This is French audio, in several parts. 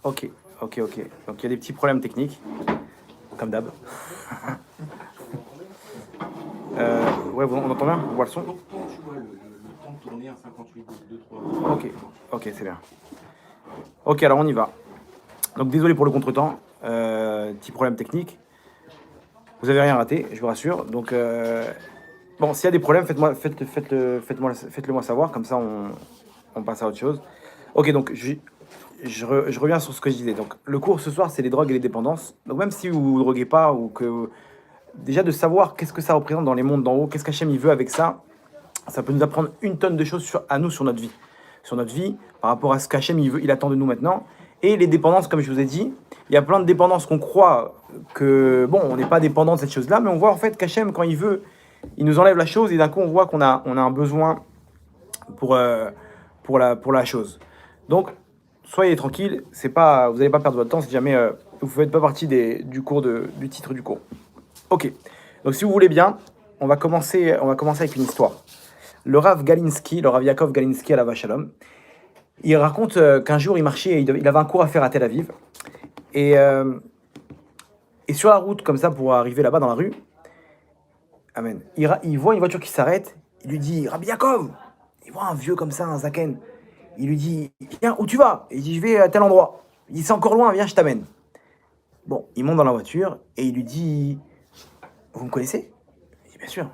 Ok, ok. Donc il y a des petits problèmes techniques, comme d'hab. Ouais, on entend bien? On voit le son? Donc, quand tu vois le temps tourner en 58, 2, 3. Ok, c'est bien. Ok, alors on y va. Donc désolé pour le contretemps, petit problème technique. Vous avez rien raté, je vous rassure. Donc bon, s'il y a des problèmes, faites-le moi savoir, comme ça on passe à autre chose. Ok, donc je reviens sur ce que je disais. Donc le cours ce soir, c'est les drogues et les dépendances. Donc même si vous ne droguez pas ou que déjà de savoir qu'est-ce que ça représente dans les mondes d'en haut, qu'est-ce qu'Hachem il veut avec ça, ça peut nous apprendre une tonne de choses à nous sur notre vie. Sur notre vie, par rapport à ce qu'Hachem il attend de nous maintenant. Et les dépendances, comme je vous ai dit, il y a plein de dépendances qu'on croit que, bon, on n'est pas dépendant de cette chose-là, mais on voit en fait qu'Hachem, quand il veut, il nous enlève la chose et d'un coup on voit qu'on a un besoin pour, pour la chose. Donc, soyez tranquille, vous n'allez pas perdre votre temps si jamais vous ne faites pas partie du titre du cours. Ok, donc si vous voulez bien, on va commencer avec une histoire. Le Rav Yaakov Galinsky à la Shalom, il raconte qu'un jour il marchait, il avait un cours à faire à Tel Aviv, et sur la route comme ça pour arriver là-bas dans la rue, amen, il voit une voiture qui s'arrête, il lui dit Rabbi Yaakov, il voit un vieux comme ça, un zaken, il lui dit viens, où tu vas? Il dit je vais à tel endroit. Il dit c'est encore loin, viens, je t'amène. Bon, il monte dans la voiture et il lui dit vous me connaissez? Il dit bien sûr,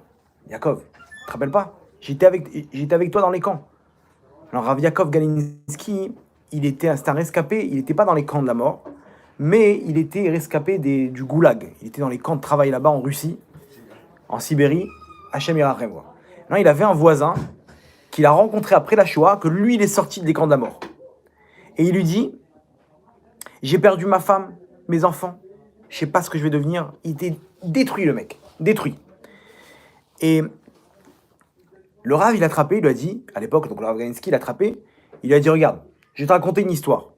Yaakov, tu te rappelles pas? J'étais avec toi dans les camps. Alors Rav Yaakov Galinsky, c'était un rescapé, il n'était pas dans les camps de la mort, mais il était rescapé du goulag. Il était dans les camps de travail là-bas en Russie, en Sibérie, Hachem Yirachem. Non, il avait un voisin qu'il a rencontré après la Shoah, que lui, il est sorti des camps de la mort. Et il lui dit, j'ai perdu ma femme, mes enfants, je sais pas ce que je vais devenir. Il était détruit, le mec, détruit. Et le Rav, il l'a attrapé, il lui a dit, à l'époque, donc le Rav Galinsky l'a attrapé, il lui a dit, regarde, je vais te raconter une histoire.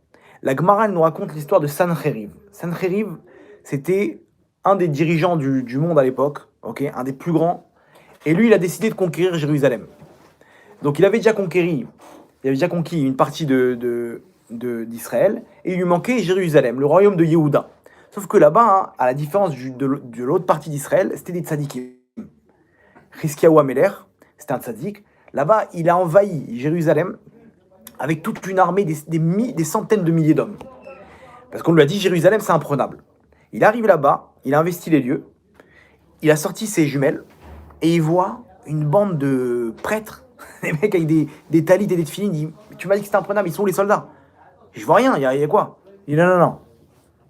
La Gemara, elle nous raconte l'histoire de Sancheriv. Sancheriv, c'était un des dirigeants du monde à l'époque, okay, un des plus grands, et lui, il a décidé de conquérir Jérusalem. Donc il avait déjà conquis une partie d'Israël, et il lui manquait Jérusalem, le royaume de Yehuda. Sauf que là-bas, hein, à la différence de l'autre partie d'Israël, c'était des tzadikim. Hiskiyahu Améler, c'était un tzadik. Là-bas, il a envahi Jérusalem avec toute une armée, des centaines de milliers d'hommes. Parce qu'on lui a dit, Jérusalem, c'est imprenable. Il est arrivé là-bas, il a investi les lieux, il a sorti ses jumelles, et il voit une bande de prêtres, des mecs avec des talis et des tefilines. Il dit, tu m'as dit que c'était imprenable, ils sont où les soldats? Je vois rien, il y a quoi? Il dit, non.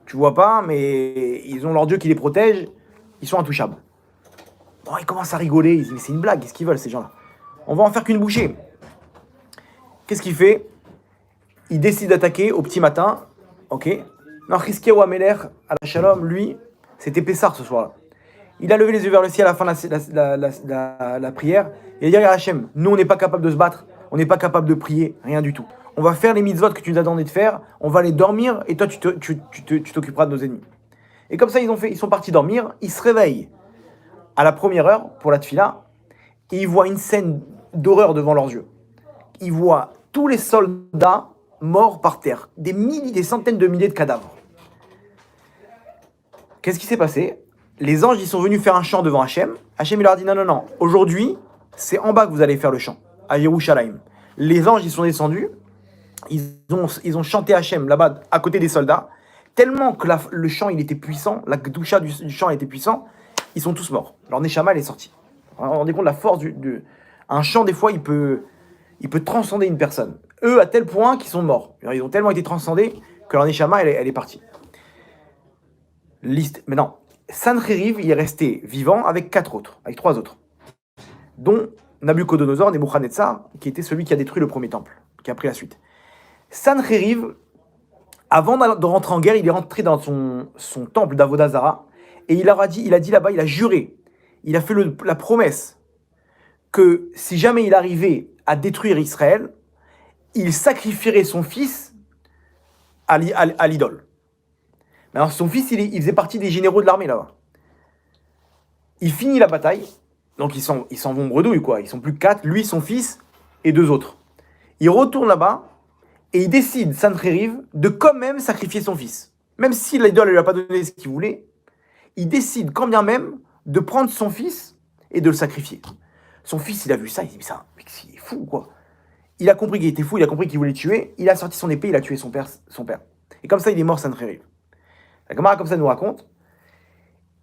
Tu vois pas, mais ils ont leur Dieu qui les protège, ils sont intouchables. Bon, il commence à rigoler, il dit, mais c'est une blague, qu'est-ce qu'ils veulent ces gens-là? On va en faire qu'une bouchée. Qu'est-ce qu'il fait? Il décide d'attaquer au petit matin, ok? Non, Hiskiyahu Améler, à la Shalom, lui, c'était Pessar ce soir-là. Il a levé les yeux vers le ciel à la fin de la prière, et il a dit à Hachem, nous on n'est pas capable de se battre, on n'est pas capable de prier, rien du tout. On va faire les mitzvot que tu nous as demandé de faire, on va aller dormir, et toi tu t'occuperas de nos ennemis. Et comme ça ils sont partis dormir, ils se réveillent à la première heure pour la tfila, et ils voient une scène d'horreur devant leurs yeux. Ils voient tous les soldats morts par terre, des centaines de milliers de cadavres. Qu'est-ce qui s'est passé? Les anges, ils sont venus faire un chant devant Hachem. Hachem, il leur a dit non. Aujourd'hui, c'est en bas que vous allez faire le chant, à Yerushalayim. Les anges, ils sont descendus. Ils ont chanté Hachem là-bas, à côté des soldats. Tellement que le chant, il était puissant, la gdoucha du chant était puissant, ils sont tous morts. Alors Neshama, elle est sortie. On vous rendez compte de la force un chant, des fois, il peut transcender une personne. Eux, à tel point qu'ils sont morts. Ils ont tellement été transcendés que leur Neshama, elle est partie. Maintenant, Sancheriv, il est resté vivant avec trois autres, dont Nabucodonosor, Nebuchadnezzar, qui était celui qui a détruit le premier temple, qui a pris la suite. Sancheriv, avant de rentrer en guerre, il est rentré dans son temple d'Avodazara, et il a dit là-bas, il a juré, il a fait la promesse que si jamais il arrivait à détruire Israël, il sacrifierait son fils à l'idole. Alors son fils, il faisait partie des généraux de l'armée là-bas. Il finit la bataille, donc ils s'en vont bredouille quoi. Ils sont plus que 4, lui, son fils et 2 autres. Il retourne là-bas Et il décide, Sancheriv, de quand même sacrifier son fils. Même si l'idole ne lui a pas donné ce qu'il voulait, il décide quand bien même de prendre son fils et de le sacrifier. Son fils, il a vu ça, il dit, mais ça, mais il est fou, quoi. Il a compris qu'il était fou, il a compris qu'il voulait tuer, il a sorti son épée, il a tué son père. Et comme ça, il est mort, Sancheriv. La Gemara, comme ça, nous raconte.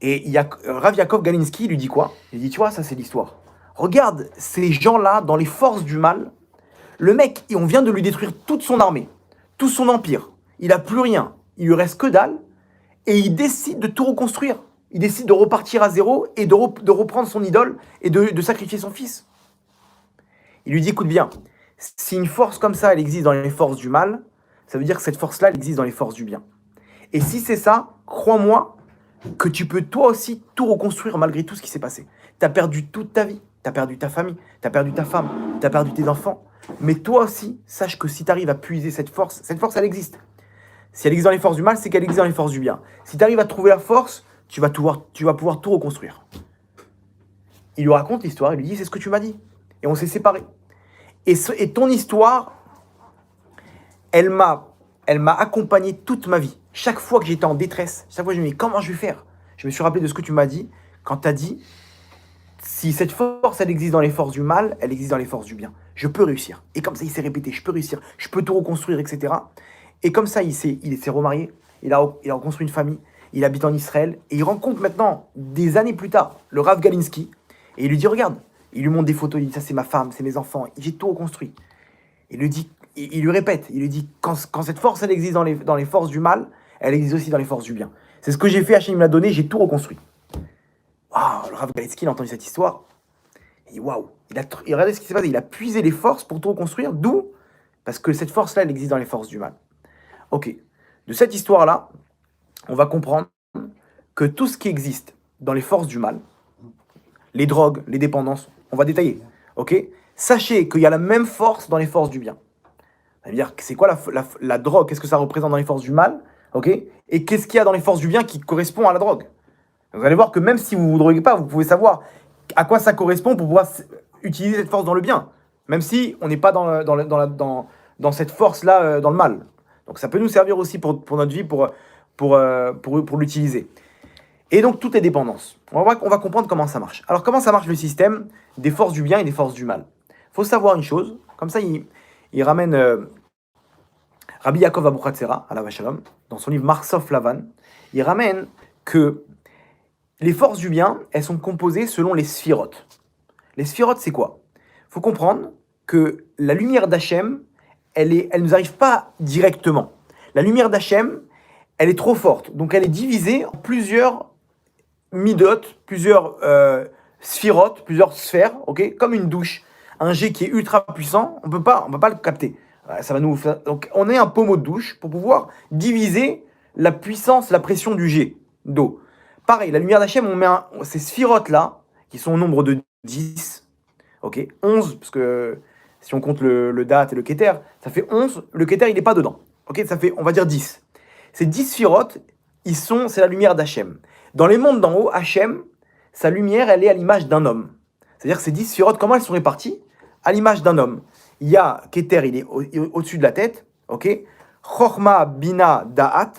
Et il y a, Rav Yaakov Galinsky lui dit quoi? Il dit, tu vois, ça c'est l'histoire. Regarde ces gens-là, dans les forces du mal, le mec, on vient de lui détruire toute son armée, tout son empire. Il n'a plus rien, il lui reste que dalle, et il décide de tout reconstruire. Il décide de repartir à zéro et de reprendre son idole et de sacrifier son fils. Il lui dit, écoute bien, si une force comme ça, elle existe dans les forces du mal, ça veut dire que cette force-là, elle existe dans les forces du bien. Et si c'est ça, crois-moi que tu peux toi aussi tout reconstruire malgré tout ce qui s'est passé. Tu as perdu toute ta vie, tu as perdu ta famille, tu as perdu ta femme, tu as perdu tes enfants. Mais toi aussi, sache que si tu arrives à puiser cette force, elle existe. Si elle existe dans les forces du mal, c'est qu'elle existe dans les forces du bien. Si tu arrives à trouver la force, tu vas pouvoir tout reconstruire. Il lui raconte l'histoire, il lui dit, c'est ce que tu m'as dit. Et on s'est séparés. Et ton histoire, elle m'a accompagné toute ma vie. Chaque fois que j'étais en détresse, chaque fois que je me dis, comment je vais faire? Je me suis rappelé de ce que tu m'as dit, quand tu as dit, si cette force, elle existe dans les forces du mal, elle existe dans les forces du bien. Je peux réussir. Et comme ça, il s'est répété, je peux réussir, je peux tout reconstruire, etc. Et comme ça, il s'est remarié, il a reconstruit une famille, il habite en Israël, et il rencontre maintenant, des années plus tard, le Rav Galinsky, et il lui dit, regarde, il lui montre des photos, il dit, ça c'est ma femme, c'est mes enfants, j'ai tout reconstruit. Il lui répète, il lui dit, quand cette force, elle existe dans les forces du mal, elle existe aussi dans les forces du bien. C'est ce que j'ai fait, Hachem me l'a donné, j'ai tout reconstruit. Waouh, le Rav Galinsky, il a entendu cette histoire. Il dit, waouh, regardez ce qui s'est passé, il a puisé les forces pour tout reconstruire, d'où? Parce que cette force-là, elle existe dans les forces du mal. Ok, de cette histoire-là, on va comprendre que tout ce qui existe dans les forces du mal, les drogues, les dépendances, on va détailler, ok? Sachez qu'il y a la même force dans les forces du bien. Ça veut dire, c'est quoi la drogue? Qu'est-ce que ça représente dans les forces du mal? Ok? Et qu'est-ce qu'il y a dans les forces du bien qui correspond à la drogue? Vous allez voir que même si vous ne vous droguez pas, vous pouvez savoir à quoi ça correspond pour pouvoir utiliser cette force dans le bien. Même si on n'est pas dans cette force-là, dans le mal. Donc ça peut nous servir aussi pour notre vie, pour l'utiliser. Et donc tout est dépendance. On va comprendre comment ça marche. Alors comment ça marche le système des forces du bien et des forces du mal? Il faut savoir une chose, comme ça il ramène Rabbi Yaakov Abuchatzera, à la Shalom, dans son livre Marsof Lavan, il ramène que les forces du bien, elles sont composées selon les sphirotes. Les sphirotes, c'est quoi? Il faut comprendre que la lumière d'Hachem, elle ne nous arrive pas directement. La lumière d'Hachem, elle est trop forte. Donc elle est divisée en plusieurs midot, plusieurs sphirotes, plusieurs sphères, ok, comme une douche. Un jet qui est ultra puissant, on peut pas le capter. Ça va nous faire... Donc on est un pommeau de douche pour pouvoir diviser la puissance, la pression du jet d'eau. Pareil, la lumière d'Hachem, on met ces sphirotes-là, qui sont au nombre de 10, ok, 11, parce que si on compte le date et le keter, ça fait 11, le keter il n'est pas dedans, ok, ça fait, on va dire 10. Ces 10 sphirotes, c'est la lumière d'Hachem. Dans les mondes d'en haut, Hachem, sa lumière, elle est à l'image d'un homme. C'est-à-dire que ces 10 sphirotes, comment elles sont réparties? À l'image d'un homme. Il y a keter, il est au-dessus de la tête, ok, Chorma, Bina, Da'at,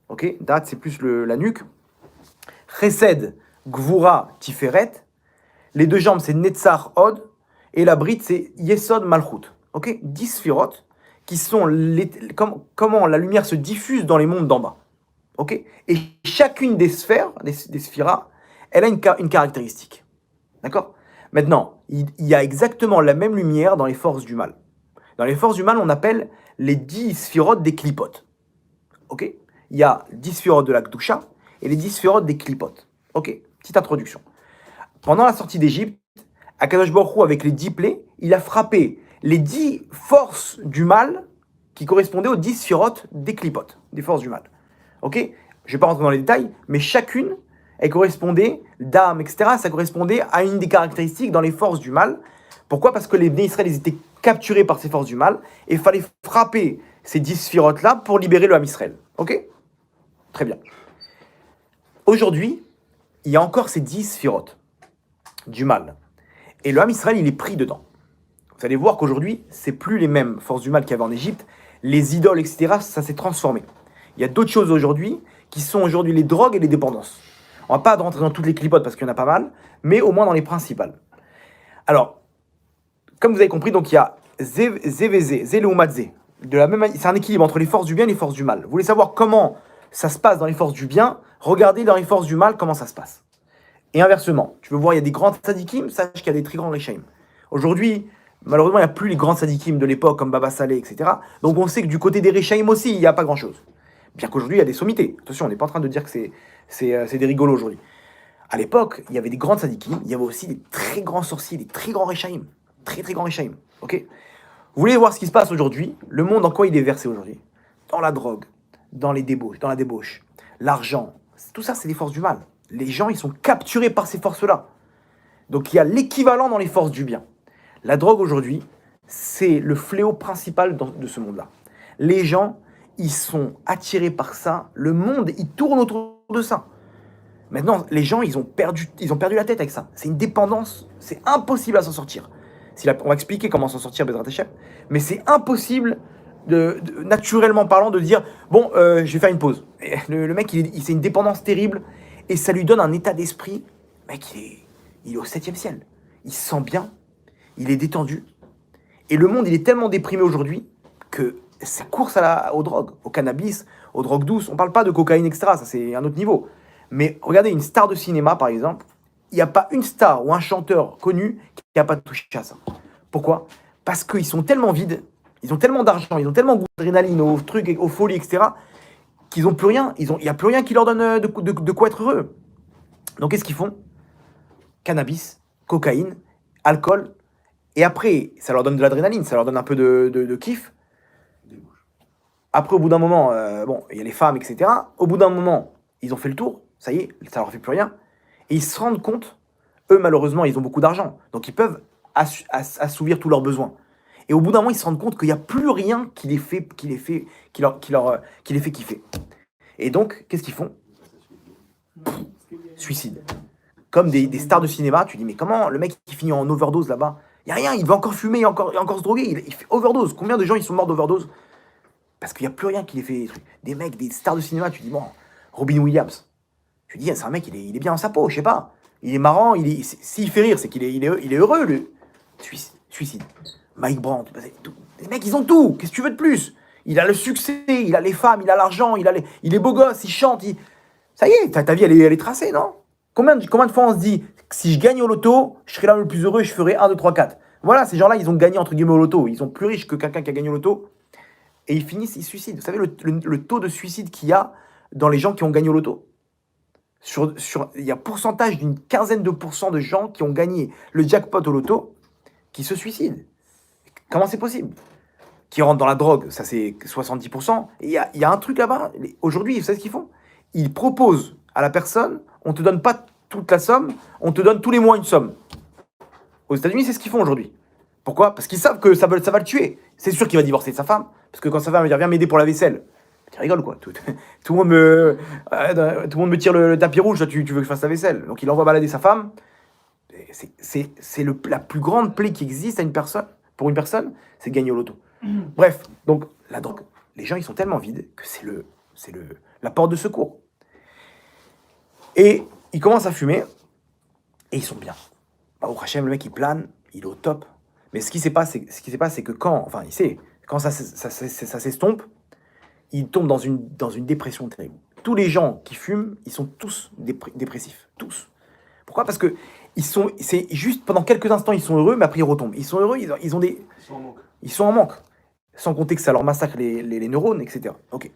ok, Da'at c'est plus la nuque, Chesed, Gvura, Tiferet. Les deux jambes, c'est Netzach, Od. Et la bride, c'est Yesod, Malchut. Ok, 10 sphirotes qui sont comment la lumière se diffuse dans les mondes d'en bas. Ok, et chacune des sphères, des sphiras, elle a une caractéristique. D'accord? Maintenant, il y a exactement la même lumière dans les forces du mal. Dans les forces du mal, on appelle les 10 sphirotes des clipotes. Ok? Il y a 10 sphirotes de la Kedusha et les 10 sphirotes des clipotes. Ok? Petite introduction. Pendant la sortie d'Égypte, Akadosh Baruch Hu, avec les 10 plaies, il a frappé les 10 forces du mal qui correspondaient aux 10 sphirotes des clipotes, des forces du mal. Ok? Je ne vais pas rentrer dans les détails, mais chacune, elle correspondait, d'âme, etc., ça correspondait à une des caractéristiques dans les forces du mal. Pourquoi? Parce que les Bnei Israël, ils étaient capturés par ces forces du mal, et il fallait frapper ces 10 sphirotes-là pour libérer le Ham Israël. Ok? Très bien. Aujourd'hui, il y a encore ces 10 sphirotes du mal. Et le Ham Israël, il est pris dedans. Vous allez voir qu'aujourd'hui, c'est plus les mêmes forces du mal qu'il y avait en Égypte. les idoles, etc., ça s'est transformé. Il y a d'autres choses aujourd'hui qui sont aujourd'hui les drogues et les dépendances. On va pas rentrer dans toutes les clipotes parce qu'il y en a pas mal, mais au moins dans les principales. Alors, comme vous avez compris, donc il y a ZVZ, Zé, de la même c'est un équilibre entre les forces du bien et les forces du mal. Vous voulez savoir comment ça se passe dans les forces du bien? Regardez dans les forces du mal comment ça se passe. Et inversement, tu veux voir, il y a des grands sadikim, sache qu'il y a des très grands réchaïm. Aujourd'hui, malheureusement, il n'y a plus les grands sadikim de l'époque comme Baba Saleh, etc. Donc on sait que du côté des réchaïm aussi, il n'y a pas grand-chose. Bien qu'aujourd'hui, il y a des sommités. Attention, on n'est pas en train de dire que c'est des rigolos aujourd'hui. À l'époque, il y avait des grands sadikim, il y avait aussi des très grands sorciers, des très grands réchaïm. Très très grands réchaïm. Ok? Vous voulez voir ce qui se passe aujourd'hui? Le monde en quoi il est versé aujourd'hui? Dans la drogue, dans les débauches, dans la débauche, l'argent. Tout ça, c'est des forces du mal. Les gens, ils sont capturés par ces forces-là. Donc il y a l'équivalent dans les forces du bien. La drogue aujourd'hui, c'est le fléau principal de ce monde-là. Les gens, ils sont attirés par ça. Le monde, il tourne autour de ça. Maintenant, les gens, ils ont perdu la tête avec ça. C'est une dépendance. C'est impossible à s'en sortir. On va expliquer comment s'en sortir, Bezrat Hashem. Mais c'est impossible, naturellement parlant, de dire bon, je vais faire une pause. Et le mec, c'est une dépendance terrible. Et ça lui donne un état d'esprit. Le mec, il est au 7e ciel. Il se sent bien. Il est détendu. Et le monde, il est tellement déprimé aujourd'hui que ça course aux drogues, au cannabis, aux drogues douces. On ne parle pas de cocaïne, etc. Ça, c'est un autre niveau. Mais regardez, une star de cinéma, par exemple, il n'y a pas une star ou un chanteur connu qui n'a pas touché à ça. Pourquoi? Parce qu'ils sont tellement vides, ils ont tellement d'argent, ils ont tellement goût d'adrénaline, aux trucs, aux folies, etc., qu'ils n'ont plus rien. Il n'y a plus rien qui leur donne de quoi être heureux. Donc, qu'est-ce qu'ils font? Cannabis, cocaïne, alcool. Et après, ça leur donne de l'adrénaline, ça leur donne un peu de kiff. Après, au bout d'un moment, bon, il y a les femmes, etc. Au bout d'un moment, ils ont fait le tour. Ça y est, ça leur fait plus rien. Et ils se rendent compte, eux, malheureusement, ils ont beaucoup d'argent. Donc, ils peuvent assouvir tous leurs besoins. Et au bout d'un moment, ils se rendent compte qu'il n'y a plus rien qui les fait kiffer. Et donc, qu'est-ce qu'ils font? Suicide. Comme des stars de cinéma, tu dis, mais comment le mec qui finit en overdose là-bas? Il n'y a rien, il va encore fumer, encore se droguer. Il fait overdose. Combien de gens ils sont morts d'overdose? Parce qu'il n'y a plus rien qui les fait. Des mecs, des stars de cinéma, tu dis, bon, Robin Williams. Tu dis, c'est un mec, il est bien dans sa peau, je sais pas. Il est marrant, s'il fait rire, c'est qu'il est heureux, lui. Suicide. Mike Brandt. Les mecs, ils ont tout. Qu'est-ce que tu veux de plus? Il a le succès, il a les femmes, il a l'argent, il est beau gosse, il chante. Ça y est, ta vie, elle est tracée, non? Combien de fois on se dit, si je gagne au loto, je serai là le plus heureux, je ferai 1, 2, 3, 4. Voilà, ces gens-là, ils ont gagné, entre guillemets, au loto. Ils sont plus riches que quelqu'un qui a gagné au loto. Et ils finissent, ils se suicident. Vous savez le taux de suicide qu'il y a dans les gens qui ont gagné au loto? Il y a pourcentage d'une quinzaine de pourcents de gens qui ont gagné le jackpot au loto qui se suicident. Comment c'est possible? Qui rentrent dans la drogue, ça c'est 70%. Et il y a un truc là-bas. Aujourd'hui, vous savez ce qu'ils font? Ils proposent à la personne, on ne te donne pas toute la somme, on te donne tous les mois une somme. Aux États-Unis, c'est ce qu'ils font aujourd'hui. Pourquoi? Parce qu'ils savent que ça va le tuer. C'est sûr qu'il va divorcer de sa femme. Parce que quand sa femme va dire viens m'aider pour la vaisselle, tu rigoles quoi. Tout le monde me tire le tapis rouge, tu veux que je fasse la vaisselle. Donc il envoie balader sa femme. C'est la plus grande plaie qui existe pour une personne, c'est de gagner au loto. Bref, donc la drogue, les gens ils sont tellement vides que c'est la porte de secours. Et ils commencent à fumer et ils sont bien. Au Hachem, le mec il plane, il est au top. Mais ce qui se passe, c'est que quand ça s'estompe, il tombe dans une dépression terrible. Tous les gens qui fument, ils sont tous dépressifs. Tous. Pourquoi? Parce que c'est juste pendant quelques instants, ils sont heureux, mais après ils retombent. Ils sont heureux, ils sont en manque. Sans compter que ça leur massacre les neurones, etc. Ok.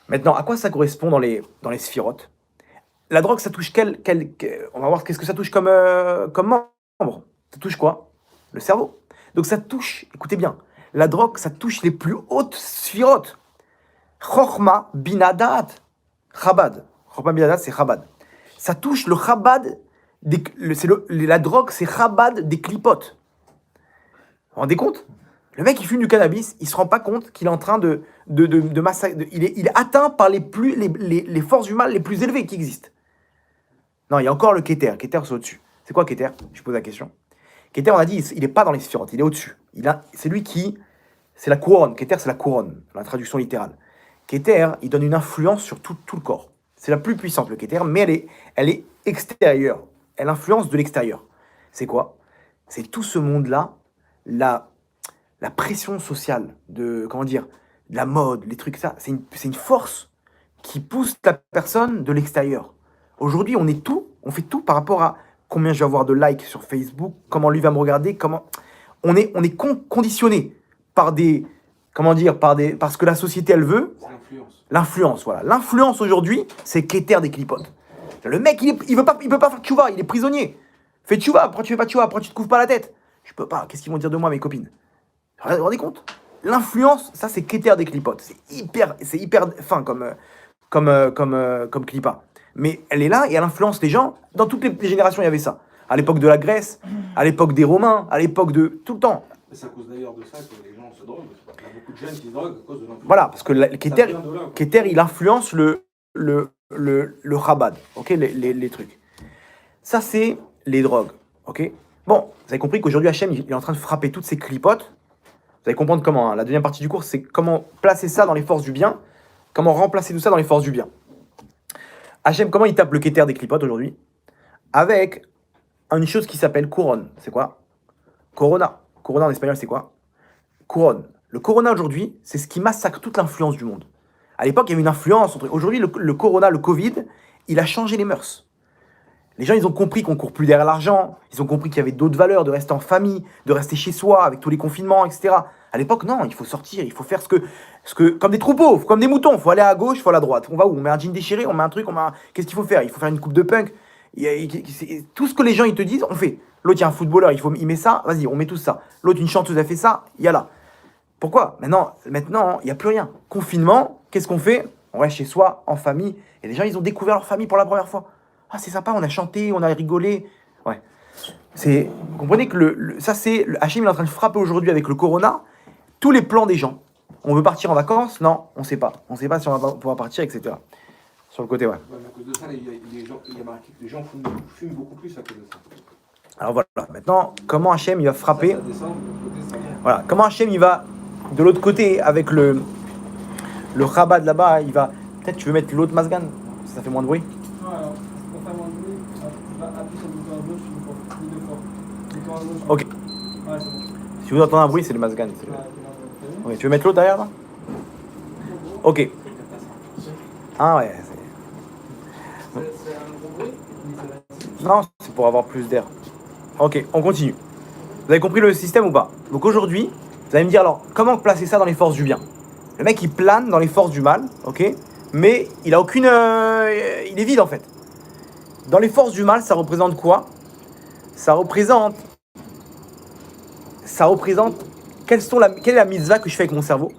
Maintenant, à quoi ça correspond dans les sphirotes? La drogue, ça touche on va voir qu'est-ce que ça touche comme membre. Ça touche quoi? Le cerveau. Donc ça touche, écoutez bien, la drogue, ça touche les plus hautes sphirotes. Chorma binadat, Chabad. Chorma binadat, c'est Chabad. Ça touche le Chabad, la drogue, c'est Chabad des clipotes. Vous vous rendez compte? Le mec, il fume du cannabis, il se rend pas compte qu'il est en train de massacrer. Il est atteint par les forces du mal les plus élevées qui existent. Non, il y a encore le Keter. Keter, c'est au-dessus. C'est quoi Keter? Je pose la question. Keter, on a dit, il n'est pas dans les sphirotes, il est au-dessus. C'est lui qui c'est la couronne. Keter, c'est la couronne, la traduction littérale. Keter, il donne une influence sur tout le corps. C'est la plus puissante, le Keter, mais elle est extérieure. Elle influence de l'extérieur. C'est quoi? C'est tout ce monde-là, la pression sociale, de la mode, les trucs, ça. C'est une force qui pousse la personne de l'extérieur. Aujourd'hui, on fait tout par rapport à combien je vais avoir de likes sur Facebook, comment lui va me regarder, on est conditionné par par ce que la société elle veut. C'est l'influence. L'influence, voilà. L'influence aujourd'hui, c'est Keter des clipotes. Le mec, il peut pas faire tchouva, il est prisonnier. Fais tchouva, pourquoi tu fais pas tchouva, pourquoi tu te couvres pas la tête? Je peux pas, qu'est-ce qu'ils vont dire de moi, mes copines? Vous vous rendez compte? L'influence, ça c'est Keter des clipotes. C'est hyper fin comme clipa. Mais elle est là et elle influence les gens. Dans toutes les générations, il y avait ça. À l'époque de la Grèce, à l'époque des Romains, à l'époque de... Tout le temps. C'est à cause d'ailleurs de ça que les gens se droguent. Il y a beaucoup de jeunes qui se droguent à cause de l'influence. Voilà, parce que Ça vient de là. Keter, il influence le Chabad, ok, les trucs. Ça, c'est les drogues, ok. Bon, vous avez compris qu'aujourd'hui, Hachem, il est en train de frapper toutes ces clipotes. Vous allez comprendre comment, hein. La deuxième partie du cours, c'est comment placer ça dans les forces du bien, comment remplacer tout ça dans les forces du bien. Hachem, comment il tape le Keter des clipotes aujourd'hui? Avec une chose qui s'appelle couronne. C'est quoi? Corona. Corona en espagnol, c'est quoi? Couronne. Le corona aujourd'hui, c'est ce qui massacre toute l'influence du monde. À l'époque, il y avait une influence. Aujourd'hui, le corona, le Covid, il a changé les mœurs. Les gens, ils ont compris qu'on court plus derrière l'argent. Ils ont compris qu'il y avait d'autres valeurs, de rester en famille, de rester chez soi, avec tous les confinements, etc. À l'époque, non, il faut sortir, il faut faire comme des troupeaux, comme des moutons. Il faut aller à gauche, il faut aller à droite. On va où? On met un jean déchiré, on met un truc, Qu'est-ce qu'il faut faire? Il faut faire une coupe de punk. Tout ce que les gens, ils te disent, on fait. L'autre, il y a un footballeur, il met ça, vas-y, on met tout ça. L'autre, une chanteuse a fait ça, il y a là. Pourquoi? Maintenant, il n'y a plus rien. Confinement, qu'est-ce qu'on fait? On reste chez soi, en famille. Et les gens, ils ont découvert leur famille pour la première fois. Ah, c'est sympa, on a chanté, on a rigolé. Ouais. Vous comprenez que ça, c'est... Hachem, il est en train de frapper aujourd'hui avec le corona. Tous les plans des gens. On veut partir en vacances? Non, on ne sait pas. On ne sait pas si on va pouvoir partir, etc. Sur le côté, ouais. À cause de ça, il y a marqué que les gens fument beaucoup plus à cause de ça. Alors voilà, maintenant, comment Hachem, il va frapper... Ça descend, de l'autre côté, ça monte. Voilà, comment Hachem, il va de l'autre côté avec le Chabad là-bas, il va... Peut-être tu veux mettre l'autre masgan, ça fait moins de bruit. Non, alors, pour faire moins de bruit, tu vas appuyer sur le bouton à gauche une fois, ou deux fois. Le bouton à gauche. Ok. Ouais, c'est bon. Si vous entendez un bruit, c'est le masgan. Ouais, c'est bon. Ok, tu veux mettre l'autre derrière là? Ok. Ah ouais. C'est un gros bruit, mais ça va. Non, c'est pour avoir plus d'air. Ok, on continue. Vous avez compris le système ou pas? Donc aujourd'hui, vous allez me dire alors, comment placer ça dans les forces du bien? Le mec, il plane dans les forces du mal, ok? Mais il a aucune... il est vide en fait. Dans les forces du mal, ça représente quoi? Ça représente... Quelle est la mitzvah que je fais avec mon cerveau?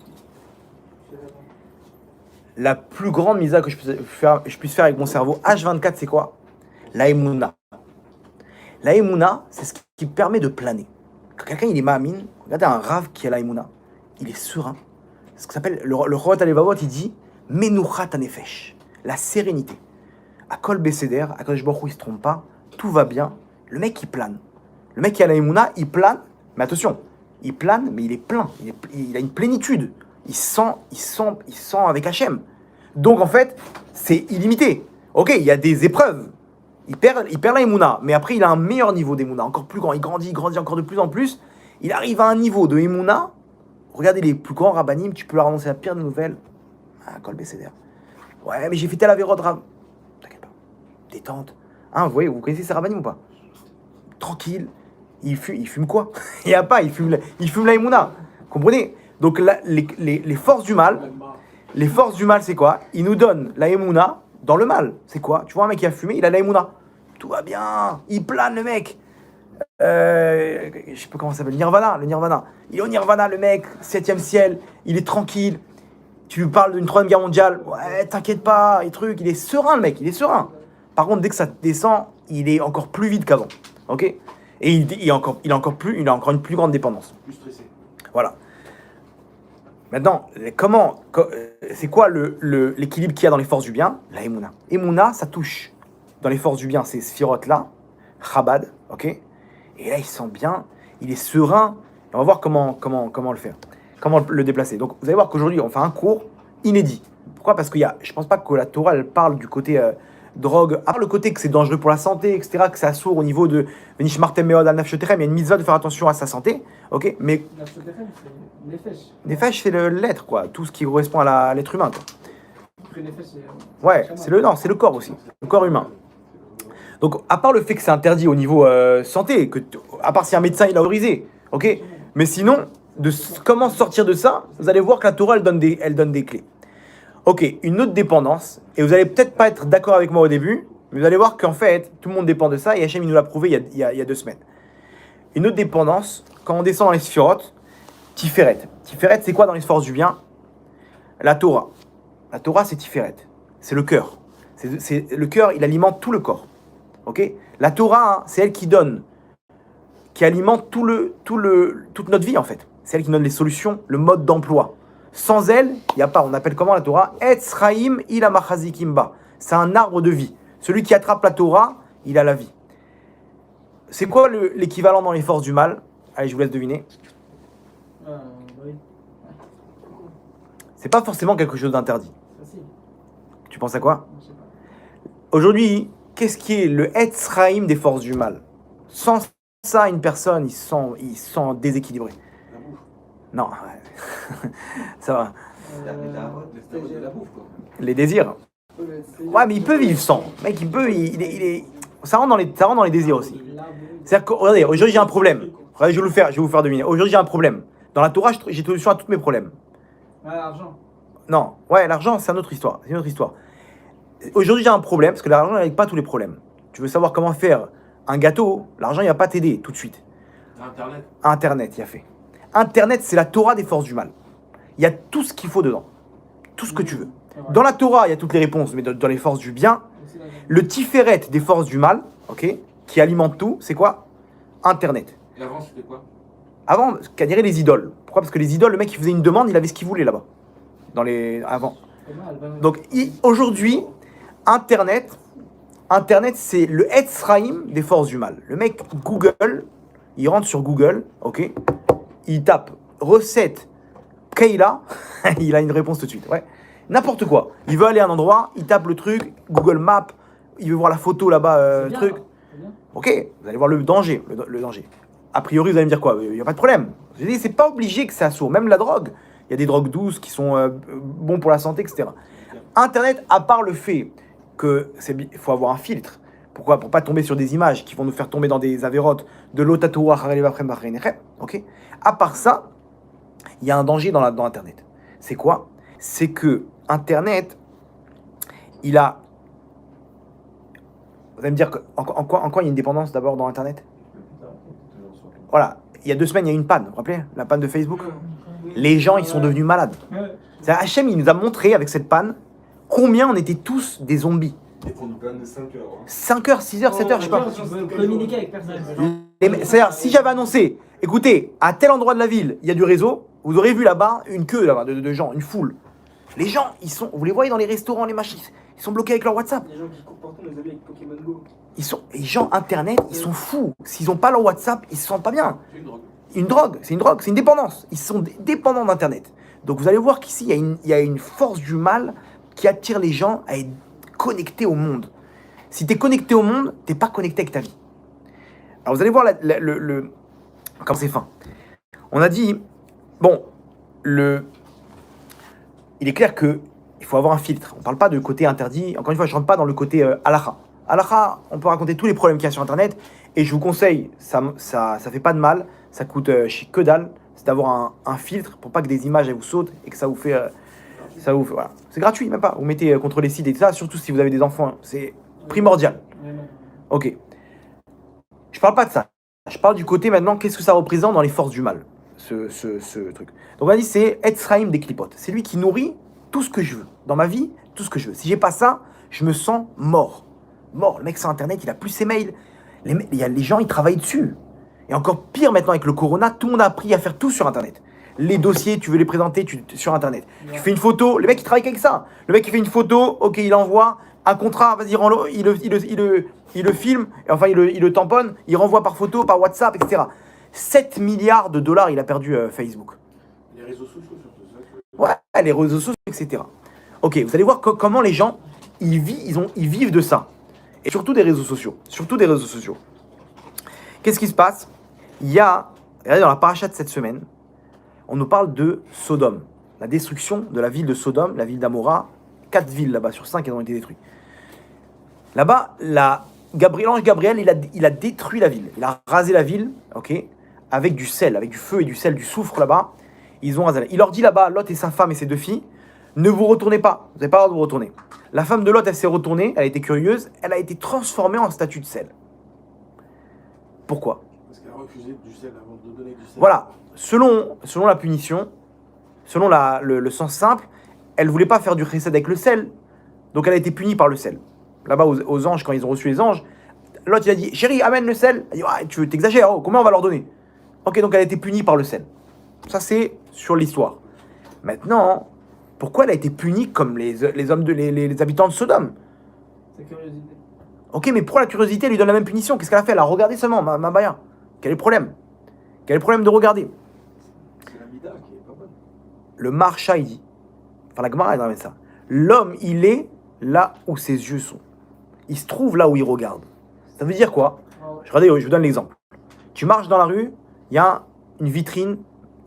La plus grande mitzvah que je puisse faire avec mon cerveau, H24, c'est quoi? La Emouna. La Emouna, c'est ce qui permet de planer. Quand quelqu'un il est ma'amin, regardez un rave qui a la Emouna, il est serein. Ce que s'appelle, le Chovat Alevavot, il dit Menuchat Anefesh, la sérénité. À Kol Beseder, à Kadosh Baruch Hu, il ne se trompe pas, tout va bien. Le mec, il plane. Le mec qui a la Emouna, il plane, mais attention, il plane, mais il est plein. Il a une plénitude. Il sent avec Hachem. Donc en fait, c'est illimité. Ok, il y a des épreuves. Il perd la Emouna, mais après il a un meilleur niveau d'Emouna, encore plus grand. Il grandit encore de plus en plus. Il arrive à un niveau de Emouna. Regardez les plus grands rabbinim, tu peux leur annoncer la pire des nouvelles. Ah, Kol Beseder. Ouais, mais j'ai fait tel avéro de rab. T'inquiète pas. Détente. Hein, vous voyez, vous connaissez ces rabbinim ou pas? Tranquille. Il fume quoi? Il n'y a pas, il fume la Emouna. Comprenez? Donc les forces du mal, c'est quoi? Il nous donne la Emouna dans le mal. C'est quoi? Tu vois un mec qui a fumé, il a la Emouna. Tout va bien. Il plane le mec. Je sais pas comment ça s'appelle. Le Nirvana. Il est au Nirvana, le mec. 7e ciel. Il est tranquille. Tu lui parles d'une 3e guerre mondiale. Ouais, t'inquiète pas. Et truc. Il est serein, le mec. Il est serein. Par contre, dès que ça descend, il est encore plus vide qu'avant. Ok? Et il a encore une plus grande dépendance. Plus stressé. Voilà. Maintenant, c'est quoi l'équilibre qu'il y a dans les forces du bien? La Emouna. Emouna, ça touche dans les forces du bien ces sphirotes-là, Chabad, ok? Et là, il sent bien, il est serein. Et on va voir comment le faire. comment le déplacer. Donc vous allez voir qu'aujourd'hui, on fait un cours inédit. Pourquoi? Parce je ne pense pas que la Torah, elle parle du côté drogue, à part le côté que c'est dangereux pour la santé, etc., que ça sourd au niveau de Venish Martem Meod al Nafsheterem, il y a une mitzvah de faire attention à sa santé, ok? Mais La Soterem, c'est Nefesh. Nefesh, c'est l'être, quoi, tout ce qui correspond à l'être humain, quoi. Après Nefesh, c'est. Ouais, c'est le corps aussi, le corps humain. Donc, à part le fait que c'est interdit au niveau santé, à part si un médecin il a autorisé, ok? Mais sinon, comment sortir de ça? Vous allez voir que la Torah, elle donne des clés. Ok, une autre dépendance, et vous allez peut-être pas être d'accord avec moi au début, mais vous allez voir qu'en fait, tout le monde dépend de ça, et Hachem, il nous l'a prouvé il y a 2 semaines. Une autre dépendance, quand on descend dans les sphirotes, Tiferet. Tiferet, c'est quoi dans les forces du bien? La Torah. La Torah, c'est Tiferet. C'est le cœur. Le cœur, il alimente tout le corps. Ok? La Torah, hein, c'est elle qui donne, qui alimente toute notre vie, en fait. C'est elle qui donne les solutions, le mode d'emploi. Sans elle, il n'y a pas. On appelle comment la Torah? Etz Chaim il amachazikim ba. C'est un arbre de vie. Celui qui attrape la Torah, il a la vie. C'est quoi l'équivalent dans les forces du mal? Allez, je vous laisse deviner. Oui. C'est pas forcément quelque chose d'interdit. Facile. Tu penses à quoi? Je sais pas. Aujourd'hui, qu'est-ce qui est le Etz Chaim des forces du mal? Sans ça, une personne, il se sent déséquilibré. La bouffe. Non, ça va. La de la bouffe, quoi. Les désirs. Ouais, mais il peut vivre sans. Mec, ça rentre dans les désirs aussi. C'est-à-dire que, regardez, aujourd'hui j'ai un problème. Regardez, je vais vous faire deviner. Aujourd'hui j'ai un problème. Dans la Torah, j'ai solution à tous mes problèmes. Ouais, l'argent. Non, ouais, l'argent, c'est une autre histoire. C'est une autre histoire. Aujourd'hui j'ai un problème, parce que l'argent n'aide pas tous les problèmes. Tu veux savoir comment faire un gâteau, l'argent il va pas t'aider tout de suite. Internet. Internet, il a fait. Internet, c'est la Torah des forces du mal. Il y a tout ce qu'il faut dedans. Tout ce que tu veux. Dans la Torah, il y a toutes les réponses, mais dans les forces du bien, le Tiferet des forces du mal, ok, qui alimente tout, c'est quoi? Internet. Et avant, c'était quoi? Avant, qu'à dire les idoles. Pourquoi? Parce que les idoles, le mec, il faisait une demande, il avait ce qu'il voulait là-bas. Avant. Donc, aujourd'hui, Internet, c'est le Etzraïm des forces du mal. Le mec, Google, il rentre sur Google, ok, il tape recette Keila, il a une réponse tout de suite, ouais. N'importe quoi. Il veut aller à un endroit, il tape le truc, Google Maps, il veut voir la photo là-bas, truc. Ok, vous allez voir le danger, le danger. A priori, vous allez me dire quoi? Il n'y a pas de problème. Je dis, c'est pas obligé que ça sourd. Même la drogue, il y a des drogues douces qui sont bons pour la santé, etc. Internet, à part le fait que il faut avoir un filtre. Pourquoi? Pour pas tomber sur des images qui vont nous faire tomber dans des avérotes de l'otatoua, ok. À part ça, il y a un danger dans Internet. C'est quoi? C'est que Internet, il a... Vous allez me dire en quoi il y a une dépendance d'abord dans Internet? Voilà, il y a 2 semaines, il y a une panne, vous vous rappelez? La panne de Facebook. Les gens, ils sont devenus malades. Hachem, il nous a montré avec cette panne combien on était tous des zombies. Ils font une panne de 5 heures. 5 heures, 6 heures, 7 heures, je sais pas. Tu peux communiquer avec personne. C'est-à-dire, si j'avais annoncé, écoutez, à tel endroit de la ville, il y a du réseau, vous aurez vu là-bas une queue là-bas de gens, une foule. Les gens, vous les voyez dans les restaurants, les machines, ils sont bloqués avec leur WhatsApp. Les gens qui courent partout, on les a vus avec Pokémon Go. Les gens Internet, ils sont fous. S'ils n'ont pas leur WhatsApp, ils se sentent pas bien. C'est une drogue. C'est une drogue, c'est une dépendance. Ils sont dépendants d'Internet. Donc vous allez voir qu'ici, il y a une force du mal qui attire les gens à être connectés au monde. Si tu es connecté au monde, tu n'es pas connecté avec ta vie. Alors vous allez voir comme c'est fin. On a dit, bon, il est clair qu'il faut avoir un filtre. On ne parle pas de côté interdit. Encore une fois, je ne rentre pas dans le côté halakha. Halakha, on peut raconter tous les problèmes qu'il y a sur Internet. Et je vous conseille, ça fait pas de mal, ça coûte que dalle, c'est d'avoir un filtre pour pas que des images elles vous sautent et que ça vous fait... voilà. C'est gratuit, même pas. Vous mettez contre les sites et tout ça, surtout si vous avez des enfants. C'est primordial. Ok. Je parle pas de ça. Je parle du côté maintenant, qu'est-ce que ça représente dans les forces du mal, ce truc. Donc on a dit, c'est Etzraïm des clipotes. C'est lui qui nourrit tout ce que je veux. Dans ma vie, tout ce que je veux. Si j'ai pas ça, je me sens mort. Mort. Le mec sur Internet, il a plus ses mails. Les gens, ils travaillent dessus. Et encore pire maintenant avec le corona, tout le monde a appris à faire tout sur Internet. Les dossiers, tu veux les présenter sur Internet. Tu fais une photo, le mec il travaille avec ça. Le mec il fait une photo, ok, il envoie un contrat, vas-y, il le filme, et enfin il le tamponne, il renvoie par photo, par WhatsApp, etc. 7 milliards de dollars il a perdu Facebook. réseaux sociaux, surtout. C'est vrai que- Ouais, les réseaux sociaux, etc. Ok, vous allez voir comment les gens, ils vivent de ça. Et surtout des réseaux sociaux. Surtout des réseaux sociaux. Qu'est-ce qui se passe? Regardez dans la paracha de cette semaine, on nous parle de Sodome. La destruction de la ville de Sodome, la ville d'Amora. 4 villes là-bas sur 5 elles ont été détruites. Là-bas, l'ange Gabriel, il a détruit la ville. Il a rasé la ville, ok, avec du sel, avec du feu et du sel, du soufre là-bas. Ils ont rasé. Il leur dit là-bas, Lot et sa femme et ses 2 filles, ne vous retournez pas. Vous n'avez pas le droit de vous retourner. La femme de Lot, elle s'est retournée, elle a été curieuse, elle a été transformée en statue de sel. Pourquoi? Parce qu'elle a refusé du sel avant de donner du sel. Voilà, selon la punition, selon le sens simple, elle voulait pas faire du chesed avec le sel, donc elle a été punie par le sel. Là-bas, aux anges, quand ils ont reçu les anges, l'autre il a dit, chérie, amène le sel. Elle dit, ouais, tu t'exagères, oh, combien on va leur donner? Ok, donc elle a été punie par le sel. Ça, c'est sur l'histoire. Maintenant, pourquoi elle a été punie comme les habitants de Sodome? C'est curiosité. Ok, mais pourquoi la curiosité lui donne la même punition? Qu'est-ce qu'elle a fait? Elle a regardé seulement, ma baya. Quel est le problème? Quel est le problème de regarder? C'est la mida qui est pas bonne. Le Marsha, il dit, enfin la Gemara, elle ramène ça. L'homme, il est là où ses yeux sont. Il se trouve là où il regarde. Ça veut dire quoi? Regardez, je vous donne l'exemple. Tu marches dans la rue, il y a une vitrine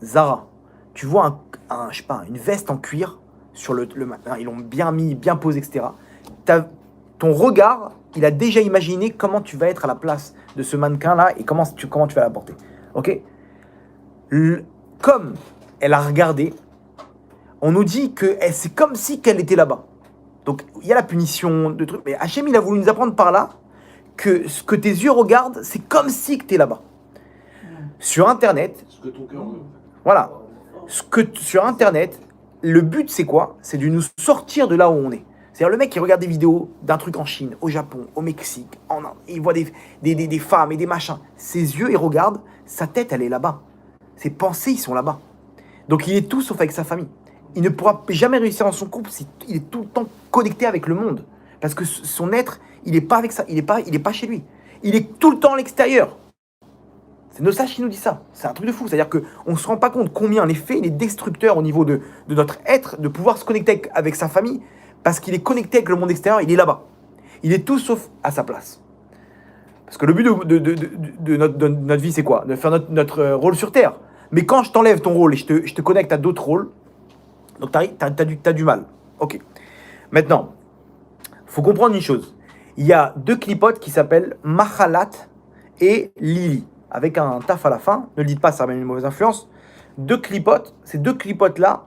Zara. Tu vois je sais pas, une veste en cuir sur le ils l'ont bien mis, bien posé, etc. Ton regard, il a déjà imaginé comment tu vas être à la place de ce mannequin-là et comment tu vas la porter. Ok? Comme elle a regardé, on nous dit que c'est comme si qu'elle était là-bas. Donc, il y a la punition de trucs. Mais Hachem, il a voulu nous apprendre par là que ce que tes yeux regardent, c'est comme si que tu es là-bas. Sur Internet, Ce que ton cœur veut. voilà. Sur Internet, le but, c'est quoi? C'est de nous sortir de là où on est. C'est-à-dire, le mec qui regarde des vidéos d'un truc en Chine, au Japon, au Mexique, en Inde, il voit des femmes et des machins. Ses yeux, il regarde, sa tête, elle est là-bas. Ses pensées, ils sont là-bas. Donc, il est tout sauf avec sa famille. Il ne pourra jamais réussir dans son couple s'il est tout le temps connecté avec le monde. Parce que son être, il n'est pas avec ça, il est pas chez lui. Il est tout le temps à l'extérieur. C'est Nosach qui nous dit ça. C'est un truc de fou. C'est-à-dire qu'on ne se rend pas compte combien, en effet, il est destructeur au niveau de notre être, de pouvoir se connecter avec sa famille, parce qu'il est connecté avec le monde extérieur, il est là-bas. Il est tout sauf à sa place. Parce que le but de notre vie, c'est quoi? De faire notre rôle sur Terre. Mais quand je t'enlève ton rôle et je te connecte à d'autres rôles, donc t'as du mal. Ok. Maintenant, faut comprendre une chose. Il y a 2 clipotes qui s'appellent Mahalat et Lili. Avec un taf à la fin. Ne le dites pas, ça ramène une mauvaise influence. 2 clipotes. Ces 2 clipotes-là.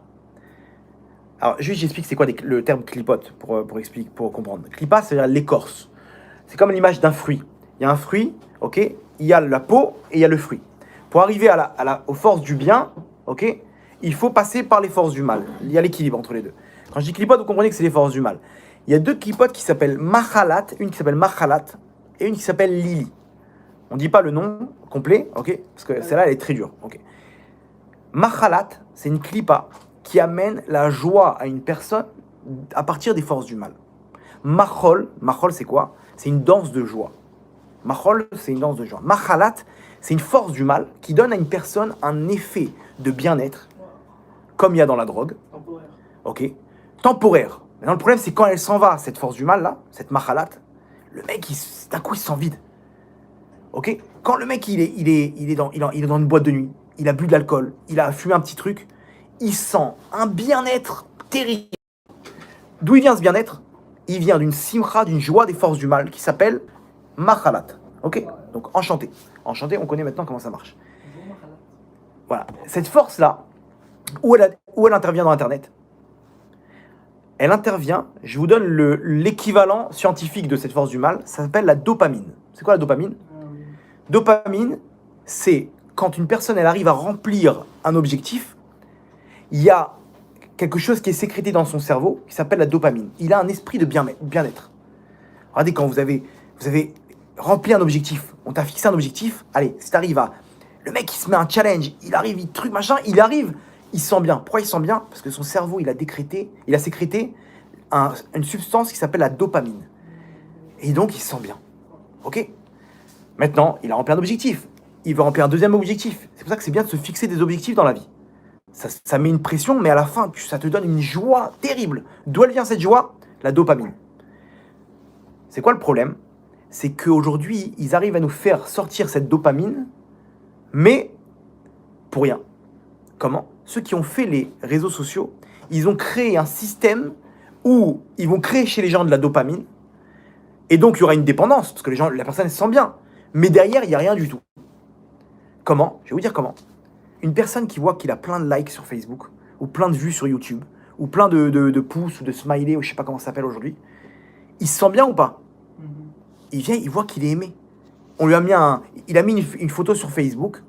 Alors, juste, j'explique c'est quoi le terme clipote pour comprendre. Clipa, c'est-à-dire l'écorce. C'est comme l'image d'un fruit. Il y a un fruit, ok? Il y a la peau et il y a le fruit. Pour arriver aux forces du bien, ok? Il faut passer par les forces du mal. Il y a l'équilibre entre les deux. Quand je dis clipote, vous comprenez que c'est les forces du mal. Il y a 2 clipotes qui s'appellent Mahalat, une qui s'appelle Mahalat et une qui s'appelle Lili. On ne dit pas le nom complet, ok? Parce que celle-là, elle est très dure, ok? Mahalat, c'est une clipa qui amène la joie à une personne à partir des forces du mal. Machol, c'est quoi? C'est une danse de joie. Machol, c'est une danse de joie. Mahalat, c'est une force du mal qui donne à une personne un effet de bien-être, comme il y a dans la drogue. Temporaire. Ok? Temporaire. Maintenant, le problème, c'est quand elle s'en va, cette force du mal-là, cette mahalat, le mec, d'un coup, il se sent vide. Ok? Quand le mec, il est dans une boîte de nuit, il a bu de l'alcool, il a fumé un petit truc, il sent un bien-être terrible. D'où il vient ce bien-être? Il vient d'une simcha, d'une joie des forces du mal qui s'appelle mahalat. Ok? Donc, enchanté. Enchanté, on connaît maintenant comment ça marche. Voilà. Cette force-là, où elle intervient dans Internet? Elle intervient, je vous donne l'équivalent scientifique de cette force du mal, ça s'appelle la dopamine. C'est quoi la dopamine? Dopamine, c'est quand une personne elle arrive à remplir un objectif, il y a quelque chose qui est sécrété dans son cerveau qui s'appelle la dopamine. Il a un esprit de bien-être. Regardez, quand vous avez rempli un objectif, on t'a fixé un objectif, allez, si t'arrives à... Le mec, il se met un challenge, il arrive, il se sent bien. Pourquoi il se sent bien? Parce que son cerveau, il a sécrété une substance qui s'appelle la dopamine. Et donc, il se sent bien. Ok? Maintenant, il a rempli un objectif. Il veut remplir un deuxième objectif. C'est pour ça que c'est bien de se fixer des objectifs dans la vie. Ça met une pression, mais à la fin, ça te donne une joie terrible. D'où elle vient cette joie? La dopamine. C'est quoi le problème? C'est qu'aujourd'hui, ils arrivent à nous faire sortir cette dopamine, mais pour rien. Comment? Ceux qui ont fait les réseaux sociaux, ils ont créé un système où ils vont créer chez les gens de la dopamine, et donc il y aura une dépendance, parce que la personne elle se sent bien, mais derrière, il n'y a rien du tout. Comment? Je vais vous dire comment. Une personne qui voit qu'il a plein de likes sur Facebook, ou plein de vues sur YouTube, ou plein de pouces, ou de smileys, ou je sais pas comment ça s'appelle aujourd'hui, il se sent bien ou pas? Il vient, il voit qu'il est aimé. On lui a mis il a mis une photo sur Facebook,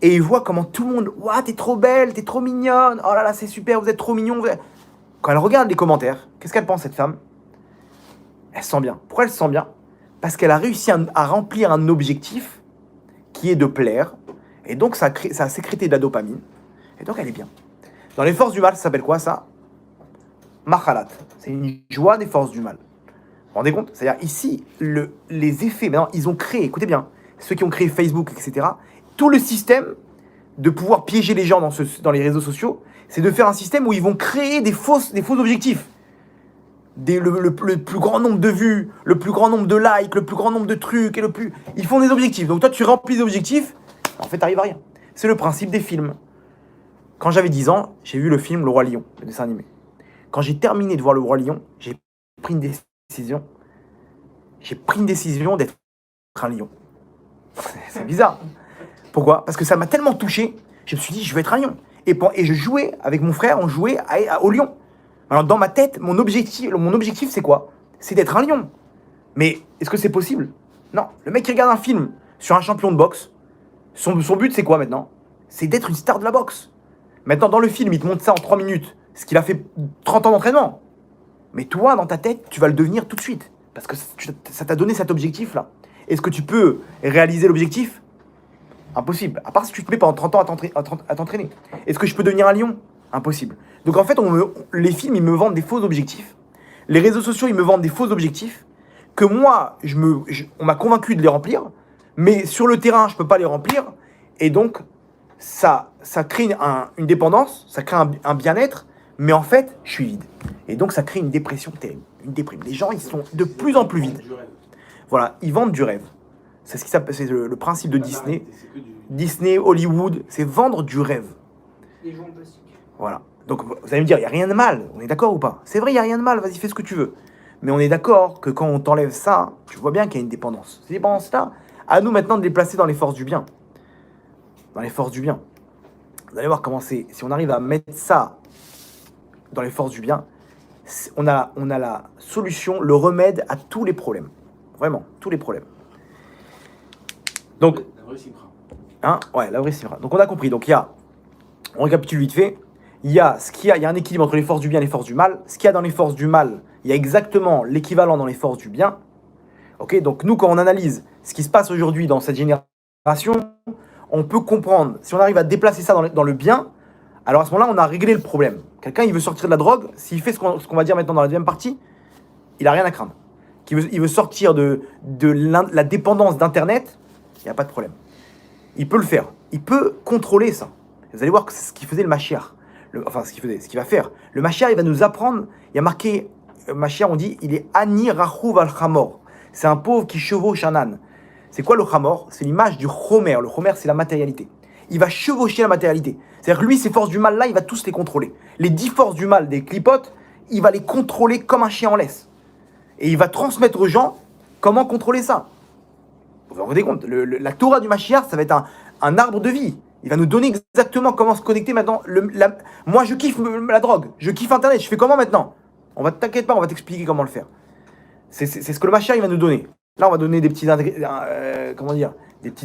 et il voit comment tout le monde, ouah, t'es trop belle, t'es trop mignonne, oh là là, c'est super, vous êtes trop mignon. Quand elle regarde les commentaires, qu'est-ce qu'elle pense, cette femme? Elle se sent bien. Pourquoi elle se sent bien? Parce qu'elle a réussi à remplir un objectif qui est de plaire, et donc ça a sécrété de la dopamine, et donc elle est bien. Dans les forces du mal, ça s'appelle quoi ça? Machalat. C'est une joie des forces du mal. Vous vous rendez compte? C'est-à-dire ici, les effets, maintenant, ils ont créé, écoutez bien, ceux qui ont créé Facebook, etc., tout le système de pouvoir piéger les gens dans les réseaux sociaux, c'est de faire un système où ils vont créer des faux objectifs. Le plus grand nombre de vues, le plus grand nombre de likes, le plus grand nombre de trucs, ils font des objectifs. Donc toi, tu remplis des objectifs, en fait, t'arrives à rien. C'est le principe des films. Quand j'avais 10 ans, j'ai vu le film Le Roi Lion, le dessin animé. Quand j'ai terminé de voir Le Roi Lion, j'ai pris une décision. J'ai pris une décision d'être un lion. C'est bizarre. Pourquoi? Parce que ça m'a tellement touché, je me suis dit, je vais être un lion. Et je jouais avec mon frère, on jouait au lion. Alors dans ma tête, mon objectif c'est quoi? C'est d'être un lion. Mais est-ce que c'est possible? Non. Le mec qui regarde un film sur un champion de boxe, son but c'est quoi maintenant? C'est d'être une star de la boxe. Maintenant dans le film, il te montre ça en 3 minutes, ce qu'il a fait 30 ans d'entraînement. Mais toi, dans ta tête, tu vas le devenir tout de suite. Parce que ça t'a donné cet objectif-là. Est-ce que tu peux réaliser l'objectif? Impossible. À part si tu te mets pendant 30 ans à t'entraîner. Est-ce que je peux devenir un lion? Impossible. Donc en fait, les films, ils me vendent des faux objectifs. Les réseaux sociaux, ils me vendent des faux objectifs que moi, on m'a convaincu de les remplir. Mais sur le terrain, je ne peux pas les remplir. Et donc, ça crée une dépendance, ça crée un bien-être. Mais en fait, je suis vide. Et donc, ça crée une dépression terrible. Une déprime. Les gens, ils sont de plus en plus vides. Voilà, ils vendent du rêve. C'est le principe de Disney. Disney, Hollywood, c'est vendre du rêve. Les gens classiques. Voilà. Donc, vous allez me dire, il n'y a rien de mal. On est d'accord ou pas? C'est vrai, il n'y a rien de mal. Vas-y, fais ce que tu veux. Mais on est d'accord que quand on t'enlève ça, tu vois bien qu'il y a une dépendance. Cette dépendance-là, à nous maintenant de les placer dans les forces du bien. Dans les forces du bien. Vous allez voir comment c'est. Si on arrive à mettre ça dans les forces du bien, on a la solution, le remède à tous les problèmes. Vraiment, tous les problèmes. Donc, la vraie Simra. Hein, ouais, la vraie Simra. Donc on a compris. Donc on récapitule vite fait. Il y a un équilibre entre les forces du bien et les forces du mal. Ce qu'il y a dans les forces du mal, il y a exactement l'équivalent dans les forces du bien. Ok, donc nous, quand on analyse ce qui se passe aujourd'hui dans cette génération, on peut comprendre. Si on arrive à déplacer ça dans le bien, alors à ce moment-là, on a réglé le problème. Quelqu'un, il veut sortir de la drogue. S'il fait ce qu'on va dire maintenant dans la deuxième partie, il n'a rien à craindre. Il veut sortir de la dépendance d'Internet, il n'y a pas de problème. Il peut le faire. Il peut contrôler ça. Vous allez voir que c'est ce qu'il faisait le Mashiach. Ce qu'il va faire. Le Mashiach, il va nous apprendre. Il y a marqué, Mashiach, on dit, il est Ani Rachouv al Chamor. C'est un pauvre qui chevauche un âne. C'est quoi le Chamor? C'est l'image du Chomer. Le Chomer, c'est la matérialité. Il va chevaucher la matérialité. C'est-à-dire que lui, ces forces du mal, là, il va tous les contrôler. Les 10 forces du mal des clipotes, il va les contrôler comme un chien en laisse. Et il va transmettre aux gens comment contrôler ça. Vous vous rendez compte? La Torah du Mashiach, ça va être un arbre de vie. Il va nous donner exactement comment se connecter maintenant. Moi, je kiffe la drogue. Je kiffe Internet. Je fais comment maintenant? T'inquiète pas, on va t'expliquer comment le faire. C'est ce que le Mashiach il va nous donner. Là, on va donner des petites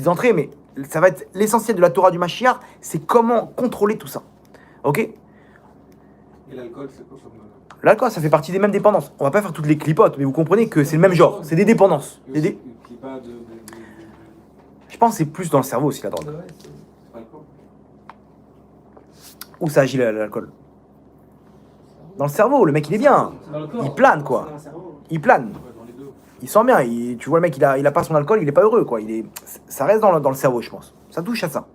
entrées, mais ça va être l'essentiel de la Torah du Mashiach, c'est comment contrôler tout ça. Ok? Et l'alcool, c'est quoi comme... L'alcool, ça fait partie des mêmes dépendances. On va pas faire toutes les clipotes, mais vous comprenez que c'est le même genre. C'est des dépendances. Je pense que c'est plus dans le cerveau aussi, la drogue. Où ça agit l'alcool? Dans le cerveau, le mec il est bien. Il plane quoi. Il plane. Il sent bien. Tu vois le mec, il a pas son alcool, il est pas heureux quoi. Ça reste dans le cerveau, je pense. Ça touche à ça.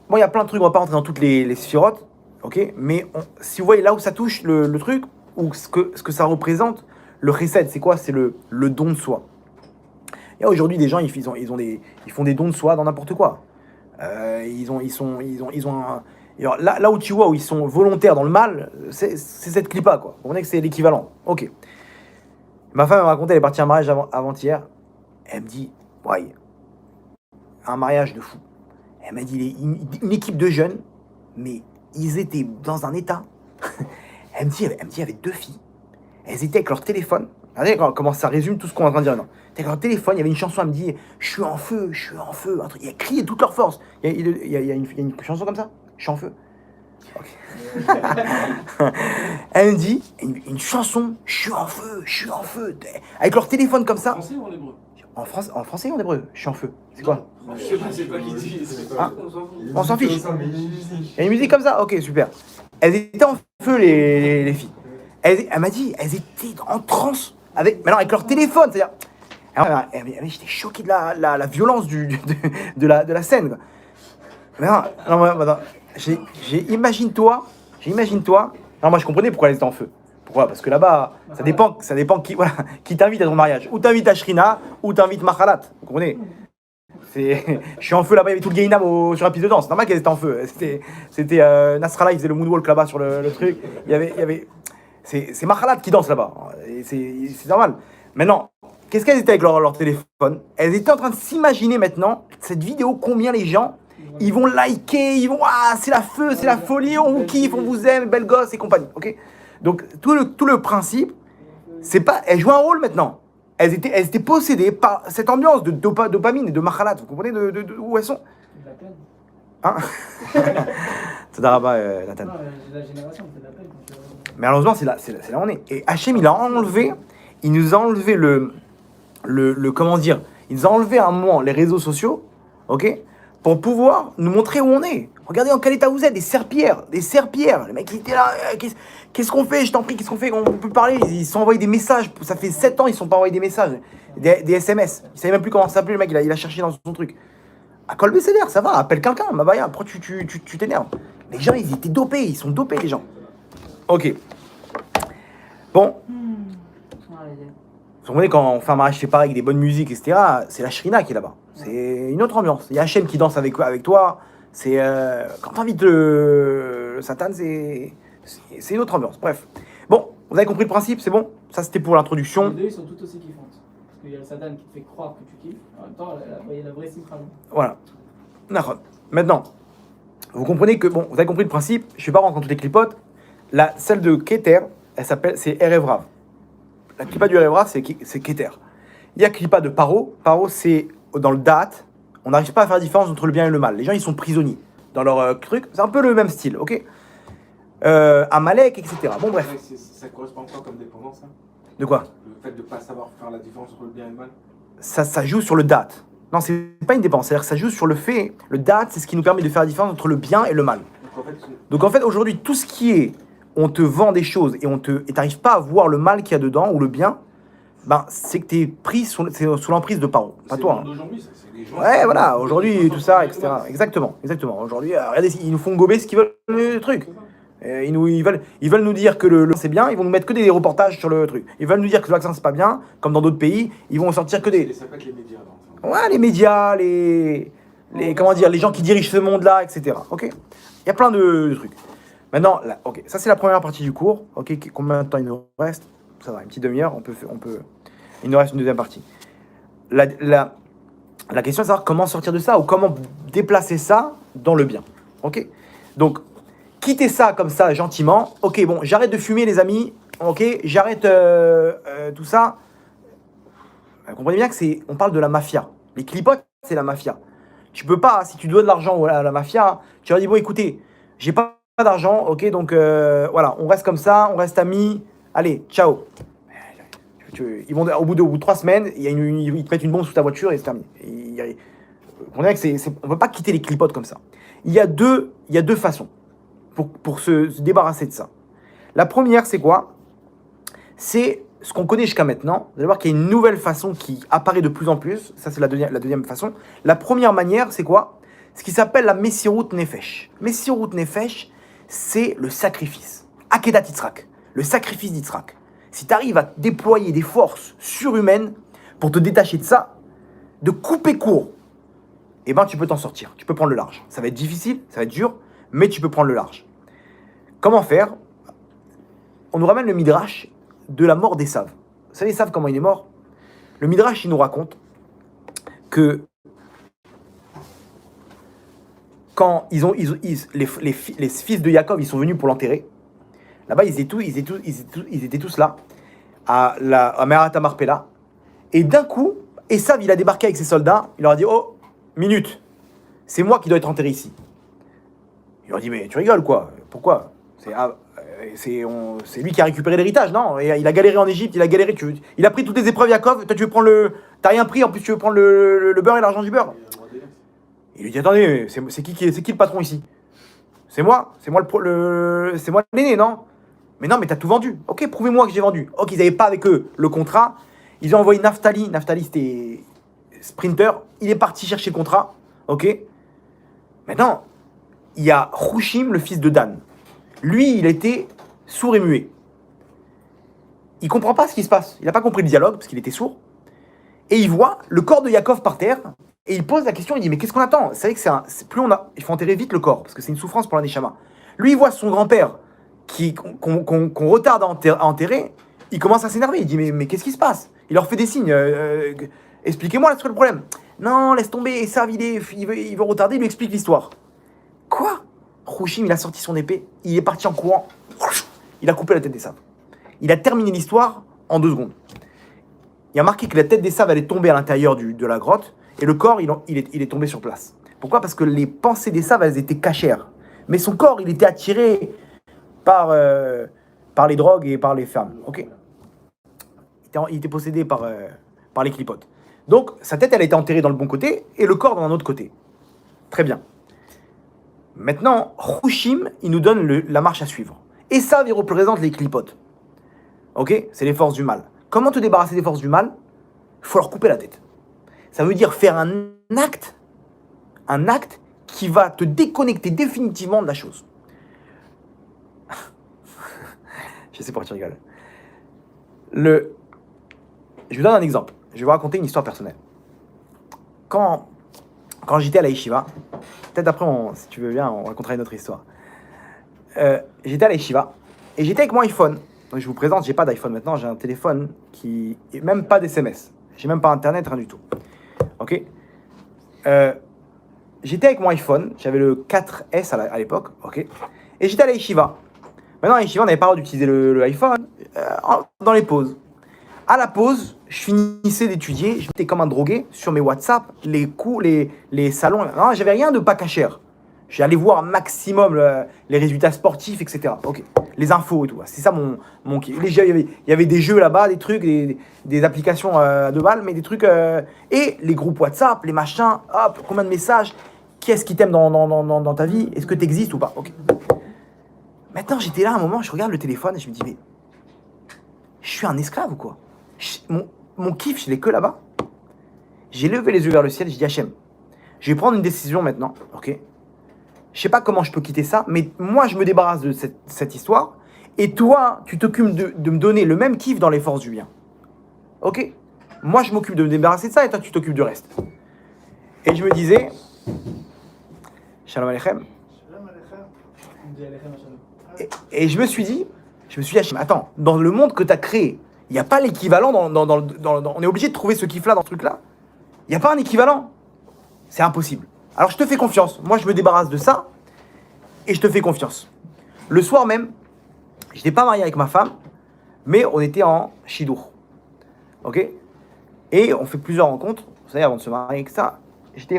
bon, il y a plein de trucs, on va pas rentrer dans toutes les sphirotes, ok, mais si vous voyez là où ça touche le truc, ou ce que ça représente, le chesed, c'est quoi? C'est le don de soi. Il y a aujourd'hui des gens, ils font des dons de soi dans n'importe quoi. Ils ont un... Alors, là où tu vois, où ils sont volontaires dans le mal, c'est cette clipa, quoi. Vous comprenez que c'est l'équivalent. Ok. Ma femme m'a raconté, elle est partie à un mariage avant-hier. Elle me dit, ouais, un mariage de fou. Elle m'a dit, une équipe de jeunes, mais ils étaient dans un état. Elle me dit, il y avait 2 filles. Elles étaient avec leur téléphone. Regardez comment ça résume tout ce qu'on est en train de dire maintenant. Avec leur téléphone, il y avait une chanson, elle me dit, je suis en feu, un truc. Il a crié de toute leur force. Il y a une chanson comme ça? Je suis en feu. Okay. Elle me dit, une chanson, je suis en feu. Avec leur téléphone comme ça. En français ou en hébreu? En français ou en hébreu? Je suis en feu. C'est quoi? Je sais pas, c'est pas qui dit. Hein? On s'en fiche. Il y a une musique comme ça? Ok, super. Elles étaient en feu, les filles. Elle m'a dit, elles étaient en transe. Mais non, avec leur téléphone. C'est-à-dire. J'étais choqué de la violence de la scène. Quoi. Mais non. Imagine-toi. Non, moi je comprenais pourquoi elles étaient en feu. Pourquoi? Parce que là-bas, ça dépend qui t'invite à ton mariage. Ou t'invite à Shrina, ou t'invite Mahalat. Vous comprenez? Je suis en feu là-bas, il y avait tout le Gainam sur la piste de danse. C'est normal qu'elles étaient en feu. C'était Nasrallah, il faisait le moonwalk là-bas sur le truc. Il y avait c'est Mahalat qui danse là-bas. C'est normal. Maintenant, qu'est-ce qu'elles étaient avec leur téléphone? Elles étaient en train de s'imaginer maintenant, cette vidéo, combien les gens, ils vont liker, ils vont, c'est la feu, c'est la folie, on vous kiffe, on vous aime, belle gosse et compagnie. Ok? Donc, tout le principe, c'est pas, elles jouent un rôle maintenant. Elles étaient possédées par cette ambiance de dopamine et de mahalat. Vous comprenez où elles sont? Hein? Tadaraba, Nathan. La génération, c'est de la peine. Mais malheureusement, c'est là où on est. Et Hachem, il nous a enlevé comment dire, il nous a enlevé à un moment les réseaux sociaux, ok, pour pouvoir nous montrer où on est. Regardez dans quel état vous êtes, des serpillères. Les mecs, ils étaient là, qu'est-ce qu'on fait? Je t'en prie, qu'est-ce qu'on fait? On peut parler, ils se sont envoyés des messages. Ça fait 7 ans, ils ne sont pas envoyés des messages, des SMS. Il ne savait même plus comment ça s'appelait, le mec, il a cherché dans son truc. À Colbé Cédère, ça va, appelle quelqu'un, Mabaya, pourquoi tu t'énerves? Les gens, ils étaient dopés, ils sont dopés, les gens. Ok. Bon. Vous comprenez, quand on fait un mariage séparé avec des bonnes musiques, etc., c'est la Shrina qui est là-bas. C'est une autre ambiance. Il y a Hachem qui danse avec toi. C'est quand t'invites le Satan, c'est une autre ambiance. Bref. Bon, vous avez compris le principe, c'est bon? Ça, c'était pour l'introduction. Les deux, ils sont tout aussi kiffantes. Parce qu'il y a le Satan qui te fait croire que tu kiffes. En même temps, il y a la vraie simcha. Voilà. Maintenant, vous comprenez que, bon, vous avez compris le principe. Je ne vais pas rentrer dans toutes les clipotes. Celle de Keter, c'est Erev Rav. La clipa du Erev Rav, c'est Keter. Il y a clipa de Paro. Paro, c'est dans le date. On n'arrive pas à faire la différence entre le bien et le mal. Les gens, ils sont prisonniers dans leur truc. C'est un peu le même style, ok? Amalek, etc. Bon, bref. Ça correspond à quoi comme dépendance, hein? De quoi? Le fait de ne pas savoir faire la différence entre le bien et le mal? Ça joue sur le date. Non, c'est pas une dépense. C'est-à-dire que ça joue sur le fait. Le date, c'est ce qui nous permet de faire la différence entre le bien et le mal. Donc en fait, aujourd'hui, tout ce qui est, on te vend des choses et t'arrives pas à voir le mal qu'il y a dedans ou le bien, ben c'est que t'es pris sous l'emprise de Paro. Pas toi. Hein. C'est les gens. Ouais, voilà. Aujourd'hui, tout ça, etc. Exactement. Aujourd'hui, regardez, ils nous font gober ce qu'ils veulent le truc. Ils veulent nous dire que le c'est bien, ils vont nous mettre que des reportages sur le truc. Ils veulent nous dire que le vaccin c'est pas bien, comme dans d'autres pays, ils vont sortir que des. Ça peut être les médias. Ouais, les médias, les gens qui dirigent ce monde-là, etc. Ok. Il y a plein de trucs. Maintenant, là, ok, ça c'est la première partie du cours. Ok, combien de temps il nous reste? Ça va, une petite demi-heure. Il nous reste une deuxième partie. La question est de savoir comment sortir de ça ou comment déplacer ça dans le bien. Ok. Donc quittez ça comme ça gentiment. Ok, bon, j'arrête de fumer, les amis. Ok, j'arrête tout ça. Vous comprenez bien que on parle de la mafia. Les clipotes, c'est la mafia. Tu peux pas, si tu dois de l'argent à la mafia, tu leur dis bon, écoutez, j'ai pas d'argent, ok, donc voilà, on reste comme ça, on reste amis. Allez, ciao. Ils vont au bout de 3 semaines, ils te mettent une bombe sous ta voiture et c'est terminé. Vous comprenez que on peut pas quitter les clipotes comme ça. Il y a deux façons pour se débarrasser de ça. La première, c'est quoi? C'est ce qu'on connaît jusqu'à maintenant. Vous allez voir qu'il y a une nouvelle façon qui apparaît de plus en plus. Ça, c'est la deuxième façon. La première manière, c'est quoi? ce qui s'appelle la Messirut Nefesh. Messirut Nefesh, c'est le sacrifice. Akedat Yitzhak, le sacrifice d'Yitzhak. Si tu arrives à déployer des forces surhumaines pour te détacher de ça, de couper court, eh ben tu peux t'en sortir, tu peux prendre le large. Ça va être difficile, ça va être dur, mais tu peux prendre le large. Comment faire? On nous ramène le Midrash de la mort d'Esav. Vous savez, Esav, comment il est mort? Le Midrash, il nous raconte que quand les fils de Yaakov, ils sont venus pour l'enterrer, là-bas, ils étaient tous là, à Me'arat Marpella, et d'un coup, Esav, il a débarqué avec ses soldats, il leur a dit, oh, minute, c'est moi qui dois être enterré ici. Il leur a dit, mais tu rigoles quoi? Pourquoi? C'est lui qui a récupéré l'héritage, non? Et il a galéré en Égypte, il a pris toutes les épreuves, Yaakov, toi tu veux prendre t'as rien pris, en plus tu veux prendre le beurre et l'argent du beurre. Il lui dit, attendez, c'est qui le patron ici? C'est moi l'aîné, non? Mais non, mais t'as tout vendu. Ok, prouvez-moi que j'ai vendu. Ok, ils n'avaient pas avec eux le contrat. Ils ont envoyé Naphtali. Naphtali, c'était sprinter. Il est parti chercher le contrat. Ok. Maintenant, il y a Hushim, le fils de Dan. Lui, il était sourd et muet. Il comprend pas ce qui se passe. Il n'a pas compris le dialogue parce qu'il était sourd. Et il voit le corps de Yaakov par terre. Et il pose la question. Il dit, mais qu'est-ce qu'on attend? C'est vrai que il faut enterrer vite le corps parce que c'est une souffrance pour la Neshama. Lui, il voit son grand-père qu'on retarde à enterrer, il commence à s'énerver. Il dit mais qu'est-ce qui se passe? Il leur fait des signes. Expliquez-moi là, c'est quoi le problème? Non, laisse tomber. Esav, il veut retarder. Il lui explique l'histoire. Quoi? Hushim, il a sorti son épée. Il est parti en courant. Il a coupé la tête d'Esav. Il a terminé l'histoire en 2 secondes. Il a marqué que la tête d'Esav allait tomber à l'intérieur de la grotte et le corps, il est tombé sur place. Pourquoi? Parce que les pensées d'Esav, elles étaient cachères. Mais son corps, il était attiré par les drogues et par les femmes. Ok. Il était possédé par les clipotes. Donc, sa tête, elle a été enterrée dans le bon côté et le corps dans un autre côté. Très bien. Maintenant, Hushim, il nous donne la marche à suivre. Et ça, il représente les clipotes. Ok. C'est les forces du mal. Comment te débarrasser des forces du mal? Il faut leur couper la tête. Ça veut dire faire un acte qui va te déconnecter définitivement de la chose. Je sais pourquoi tu rigoles. Je vous donne un exemple. Je vais vous raconter une histoire personnelle. Quand j'étais à la yeshiva, peut-être après, si tu veux bien, on racontera une autre histoire. J'étais à la yeshiva et j'étais avec mon iPhone. Donc je vous présente, j'ai pas d'iPhone maintenant, j'ai un téléphone qui est même pas d'SMS. J'ai même pas internet, rien du tout. Ok. J'étais avec mon iPhone, j'avais le 4S à l'époque, ok. Et j'étais à la yeshiva. Maintenant, à la yeshiva, on n'avait pas le droit d'utiliser le iPhone dans les pauses. À la pause, je finissais d'étudier, j'étais comme un drogué sur mes WhatsApp, les cours, les salons. Non, j'avais rien de pas cachère. J'allais voir un maximum les résultats sportifs, etc. Ok. Les infos et tout. C'est ça mon kiff. Il y avait des jeux là-bas, des trucs, des applications de balles, mais des trucs. Et les groupes WhatsApp, les machins, hop, combien de messages, qui est-ce qui t'aime dans ta vie? Est-ce que tu existes ou pas? Ok. Maintenant, j'étais là un moment, je regarde le téléphone et je me dis, mais je suis un esclave ou quoi? Mon kiff, je l'ai que là-bas. J'ai levé les yeux vers le ciel, j'ai dit, Hachem, je vais prendre une décision maintenant, ok? Je sais pas comment je peux quitter ça, mais moi, je me débarrasse de cette histoire. Et toi, tu t'occupes de me donner le même kiff dans les forces du bien. Ok? Moi, je m'occupe de me débarrasser de ça et toi, tu t'occupes du reste. Et je me disais, Shalom Aleichem. Et je me suis dit, Hachem, attends, dans le monde que tu as créé, il n'y a pas l'équivalent on est obligé de trouver ce kiff-là dans ce truc-là. Il n'y a pas un équivalent. C'est impossible. Alors je te fais confiance. Moi, je me débarrasse de ça et je te fais confiance. Le soir même, je n'étais pas marié avec ma femme, mais on était en Shidour. Ok? Et on fait plusieurs rencontres. Vous savez, avant de se marier, etc.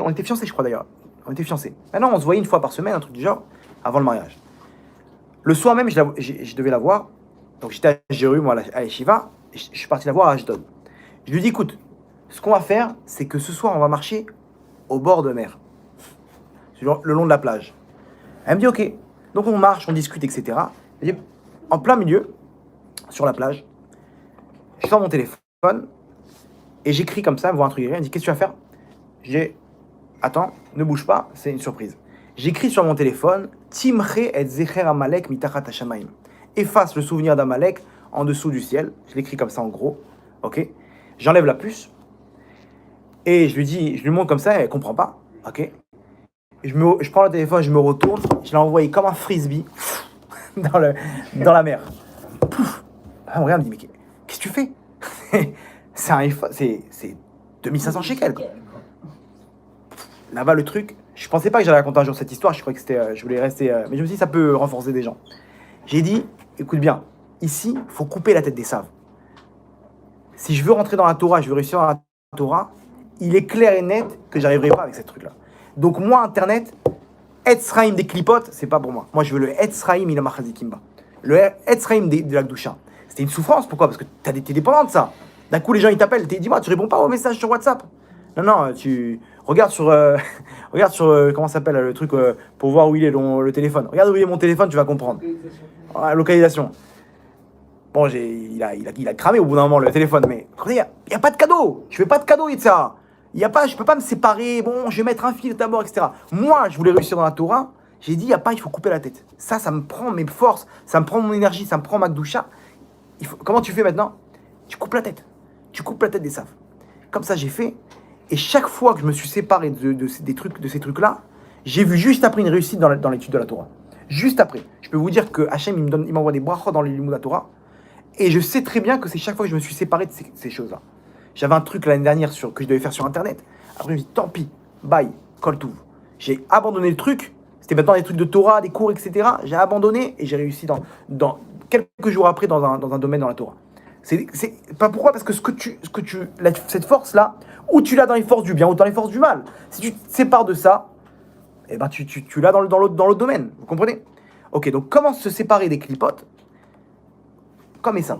On était fiancés, je crois d'ailleurs. On était fiancés. Maintenant, on se voyait une fois par semaine, un truc du genre, avant le mariage. Le soir même, je devais la voir. Donc j'étais à Jérusalem, moi, à Yeshiva. Je suis parti la voir à Ashdod. Je lui dis, écoute, ce qu'on va faire, c'est que ce soir, on va marcher au bord de mer. Le long de la plage. Elle me dit, ok. Donc on marche, on discute, etc. Et en plein milieu, sur la plage, je sors mon téléphone et j'écris comme ça, elle me voit un truc. Elle me dit, qu'est-ce que tu vas faire? J'ai attends, ne bouge pas, c'est une surprise. J'écris sur mon téléphone, Timche et Zecher Amalek mitachat hashamayim. Efface le souvenir d'Amalek en dessous du ciel. Je l'écris comme ça en gros. Ok. J'enlève la puce. Et je lui montre comme ça, elle comprend pas. Ok. Je prends le téléphone, je me retourne, je l'ai envoyé comme un frisbee dans la mer. Pouf. Elle me regarde, elle me dit, mais qu'est-ce que tu fais? C'est un iPhone, c'est 2500 shekels. Quoi. Là-bas, le truc, je pensais pas que j'allais raconter un jour cette histoire, je croyais que c'était, je voulais rester, mais je me suis dit, ça peut renforcer des gens. J'ai dit, écoute bien, ici, il faut couper la tête des saves. Si je veux rentrer dans la Torah, je veux réussir dans la Torah, il est clair et net que j'arriverai pas avec ces trucs-là. Donc moi, Internet, Etzraim des clipotes, c'est pas pour moi. Moi, je veux le Etzraim il a Kimba. Le Etzraim de la Gdusha. C'était une souffrance, pourquoi? Parce que t'es dépendant de ça. D'un coup, les gens, ils t'appellent, dis-moi, tu réponds pas aux messages sur WhatsApp. Non, tu regardes sur, comment ça s'appelle le truc pour voir où il est le téléphone. Regarde où il est mon téléphone, tu vas comprendre. Localisation. Bon, il a cramé au bout d'un moment le téléphone, mais il n'y a pas de cadeau. Je fais pas de cadeau, etc. Je peux pas me séparer. Bon, je vais mettre un fil d'abord, etc. Moi, je voulais réussir dans la Torah. J'ai dit, il faut couper la tête. Ça me prend mes forces, ça me prend mon énergie, ça me prend ma gdoucha. Comment tu fais maintenant? Tu coupes la tête. Tu coupes la tête des saves. Comme ça, j'ai fait. Et chaque fois que je me suis séparé de ces trucs-là, j'ai vu juste après une réussite dans l'étude de la Torah. Juste après. Je peux vous dire que Hachem, il m'envoie des brachot dans les limud de la Torah. Et je sais très bien que c'est chaque fois que je me suis séparé de ces choses-là. J'avais un truc l'année dernière que je devais faire sur Internet. Après, je me dis, tant pis, bye, kol touv. J'ai abandonné le truc. C'était maintenant des trucs de Torah, des cours, etc. J'ai abandonné et j'ai réussi dans quelques jours après dans un domaine dans la Torah. C'est pas pourquoi, parce que cette force-là, ou tu l'as dans les forces du bien ou dans les forces du mal. Si tu te sépares de ça, eh ben tu l'as dans l'autre domaine. Vous comprenez? Ok, donc comment se séparer des clipotes? Comme ça.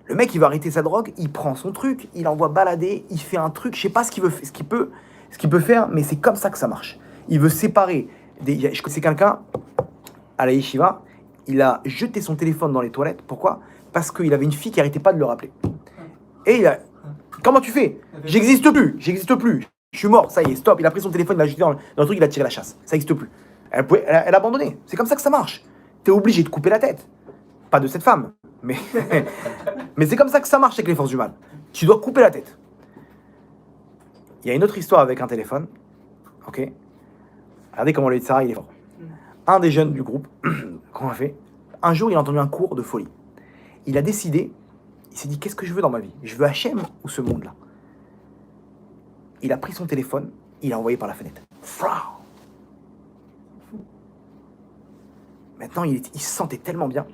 Le mec, il va arrêter sa drogue, il prend son truc, il envoie balader, il fait un truc, je sais pas ce qu'il peut faire, mais c'est comme ça que ça marche. Il veut séparer. Je connaissais quelqu'un à la yeshiva, il a jeté son téléphone dans les toilettes. Pourquoi? Parce qu'il avait une fille qui arrêtait pas de le rappeler. Et comment tu fais? J'existe plus. Je suis mort, ça y est, stop. Il a pris son téléphone, il l'a jeté dans le truc, il a tiré la chasse. Ça n'existe plus. Elle a abandonné. C'est comme ça que ça marche. T'es obligé de couper la tête. Pas de cette femme, mais c'est comme ça que ça marche avec les forces du mal. Tu dois couper la tête. Il y a une autre histoire avec un téléphone. Ok. Regardez comment le Yitzhara, il est fort. Un des jeunes du groupe, qu'on a fait, un jour, il a entendu un cours de folie. Il a décidé, il s'est dit, qu'est-ce que je veux dans ma vie? Je veux Hachem ou ce monde-là? Il a pris son téléphone, il l'a envoyé par la fenêtre. Maintenant, il se sentait tellement bien.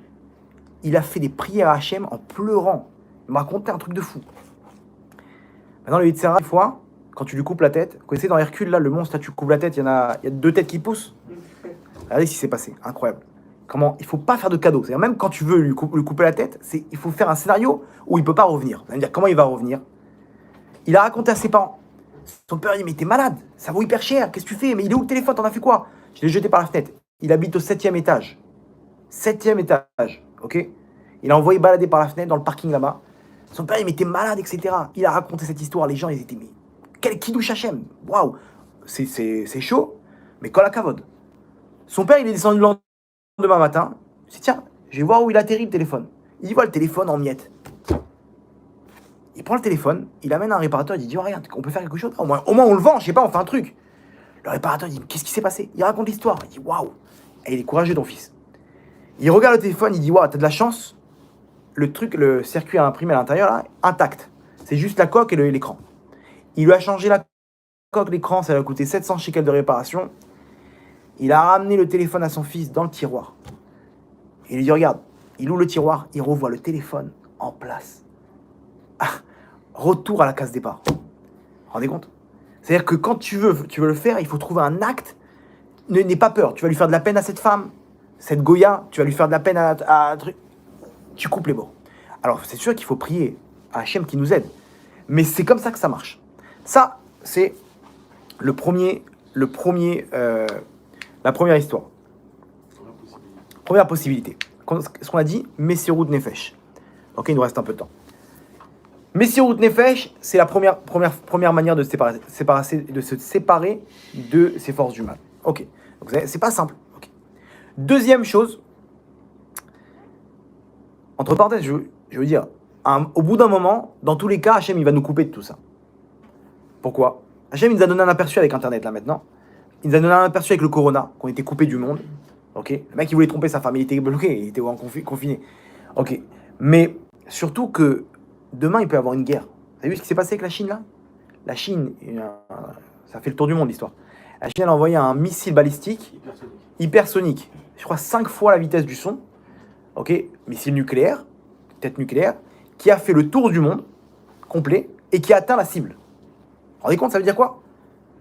Il a fait des prières à Hachem en pleurant. Il m'a raconté un truc de fou. Maintenant, le Yitzhara, une fois, quand tu lui coupes la tête, vous connaissez dans Hercule, là, le monstre, là, tu coupes la tête, il y a 2 têtes qui poussent. Regardez ce qui s'est passé, incroyable. Comment il faut pas faire de cadeau. C'est-à-dire, même quand tu veux lui couper la tête, il faut faire un scénario où il peut pas revenir. C'est-à-dire, comment il va revenir? Il a raconté à ses parents. Son père dit, mais t'es malade, ça vaut hyper cher, qu'est-ce que tu fais? Mais il est où le téléphone? T'en as fait quoi? Je l'ai jeté par la fenêtre. Il habite au 7e étage. 7e étage, ok? Il a envoyé balader par la fenêtre dans le parking là-bas. Son père, il m'était malade, etc. Il a raconté cette histoire. Les gens, ils étaient, mais quel kidouche Hachem? Waouh! C'est chaud, mais kol hakavod. Son père, il est descendu le lendemain matin. Il s'est dit, tiens, je vais voir où il atterrit le téléphone. Il voit le téléphone en miettes. Il prend le téléphone, il amène un réparateur, il dit, oh, regarde, on peut faire quelque chose. Au moins on le vend, je sais pas, on fait un truc. Le réparateur dit, qu'est-ce qui s'est passé? Il raconte l'histoire. Il dit, waouh! Et il est courageux, ton fils. Il regarde le téléphone, il dit, waouh, t'as de la chance. Le circuit à imprimer à l'intérieur, là, intact. C'est juste la coque et l'écran. Il lui a changé la coque, l'écran, ça lui a coûté 700 shekels de réparation. Il a ramené le téléphone à son fils dans le tiroir. Il lui dit, regarde, il ouvre le tiroir, il revoit le téléphone en place. Ah, retour à la case départ. Vous vous rendez compte? C'est-à-dire que quand tu veux le faire, il faut trouver un acte. N'aie pas peur, tu vas lui faire de la peine à cette femme, cette Goya, tu vas lui faire de la peine à un truc. Tu coupes les bords. Alors, c'est sûr qu'il faut prier à Hachem qui nous aide. Mais c'est comme ça que ça marche. Ça, c'est la première histoire. Première possibilité. Ce qu'on a dit, Messirut Nefesh. Ok, il nous reste un peu de temps. Messirut Nefesh, c'est la première manière de se séparer de ces forces du mal. Ok, donc c'est pas simple. Okay. Deuxième chose, entre parenthèses, je veux dire, au bout d'un moment, dans tous les cas, Hachem il va nous couper de tout ça. Pourquoi? Hachem il nous a donné un aperçu avec Internet là maintenant. Il nous a donné un aperçu avec le Corona, qu'on était coupé du monde. Ok, le mec il voulait tromper sa femme, il était bloqué, il était confiné. Ok, mais surtout que demain il peut y avoir une guerre. Vous avez vu ce qui s'est passé avec la Chine là? La Chine, ça fait le tour du monde l'histoire. La Chine elle a envoyé un missile balistique hypersonique, je crois 5 fois la vitesse du son. Ok, missile nucléaire, tête nucléaire, qui a fait le tour du monde complet et qui a atteint la cible. Vous vous rendez compte, ça veut dire quoi?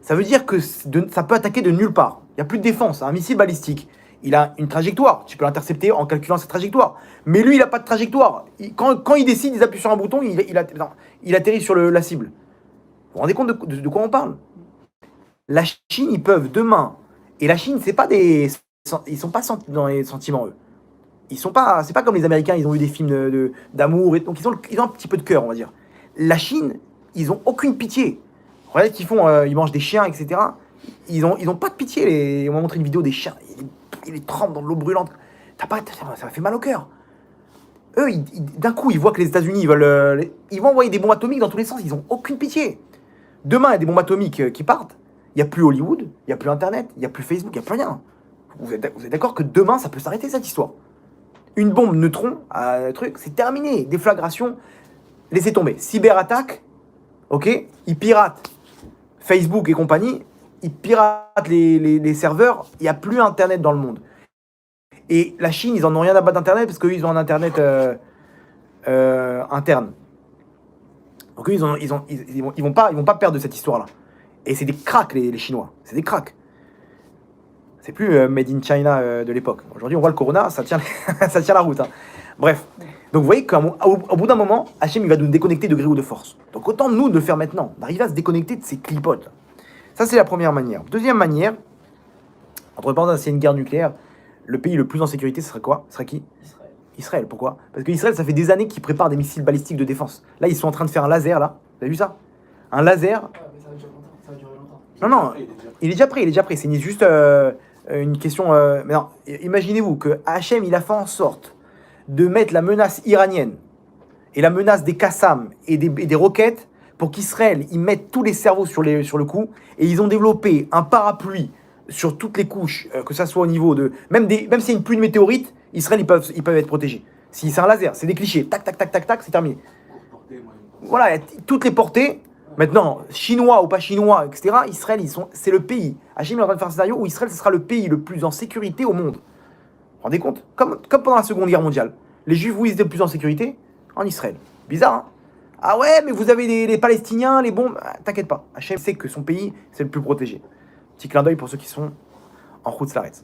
Ça veut dire que ça peut attaquer de nulle part. Il n'y a plus de défense. Un missile balistique, il a une trajectoire. Tu peux l'intercepter en calculant cette trajectoire. Mais lui, il n'a pas de trajectoire. Quand il décide, il appuie sur un bouton, il atterrit sur la cible. Vous vous rendez compte de quoi on parle? La Chine, ils peuvent demain... Et la Chine, c'est pas des... Ils sont pas dans les sentiments, eux. Ils sont pas... C'est pas comme les Américains, ils ont eu des films d'amour. Donc ils ont un petit peu de cœur, on va dire. La Chine, ils ont aucune pitié. Regardez ce qu'ils font, ils mangent des chiens, etc. Ils ont pas de pitié. On m'a montré une vidéo des chiens, ils les trempent dans de l'eau brûlante. Ça m'a fait mal au cœur. Eux, d'un coup, ils voient que les États-Unis, ils vont envoyer des bombes atomiques dans tous les sens. Ils ont aucune pitié. Demain, il y a des bombes atomiques qui partent. Il n'y a plus Hollywood, il n'y a plus Internet, il n'y a plus Facebook, il n'y a plus rien. Vous êtes d'accord que demain, ça peut s'arrêter cette histoire? Une bombe neutron, c'est terminé. Déflagration, laissez tomber. Cyberattaque, ok, ils piratent Facebook et compagnie, ils piratent les serveurs, il n'y a plus Internet dans le monde. Et la Chine, ils n'en ont rien à battre d'Internet parce qu'eux, ils ont un Internet interne. Donc eux, ils vont pas perdre de cette histoire-là. Et c'est des cracks, les Chinois. C'est des cracks. C'est plus Made in China de l'époque. Aujourd'hui, on voit le Corona, ça tient, ça tient la route. Hein. Bref. Donc vous voyez qu'au bout d'un moment, Hachem il va nous déconnecter de gré ou de force. Donc autant nous de le faire maintenant, d'arriver à se déconnecter de ces clipotes. Ça c'est la première manière. Deuxième manière, entre parenthèses, s'il y a une guerre nucléaire, le pays le plus en sécurité, ce serait quoi? Ce serait qui? Israël. Pourquoi? Parce que Israël, ça fait des années qu'ils préparent des missiles balistiques de défense. Là, ils sont en train de faire un laser, là. Vous avez vu ça? Un laser. Ah, mais ça va durer longtemps. Non, il est déjà prêt. C'est juste une question... mais non, imaginez-vous que Hachem, il a fait en sorte de mettre la menace iranienne et la menace des Qassam et des roquettes pour qu'Israël, ils mettent tous les cerveaux sur le coup, et ils ont développé un parapluie sur toutes les couches, que ça soit au niveau de... Même s'il y a une pluie de météorites, Israël, ils peuvent être protégés. Si c'est un laser, c'est des clichés, tac, tac, tac, tac, tac, c'est terminé. Voilà, toutes les portées, maintenant, chinois ou pas chinois, etc., Israël, c'est le pays. Hachem est en train de faire un scénario où Israël, ce sera le pays le plus en sécurité au monde. Vous vous rendez compte? Comme pendant la Seconde Guerre mondiale. Les Juifs, où ils étaient le plus en sécurité? En Israël. Bizarre, hein? Ah ouais, mais vous avez les Palestiniens, les bombes. Ah, t'inquiète pas. Hachem sait que son pays, c'est le plus protégé. Petit clin d'œil pour ceux qui sont en route Slaretz.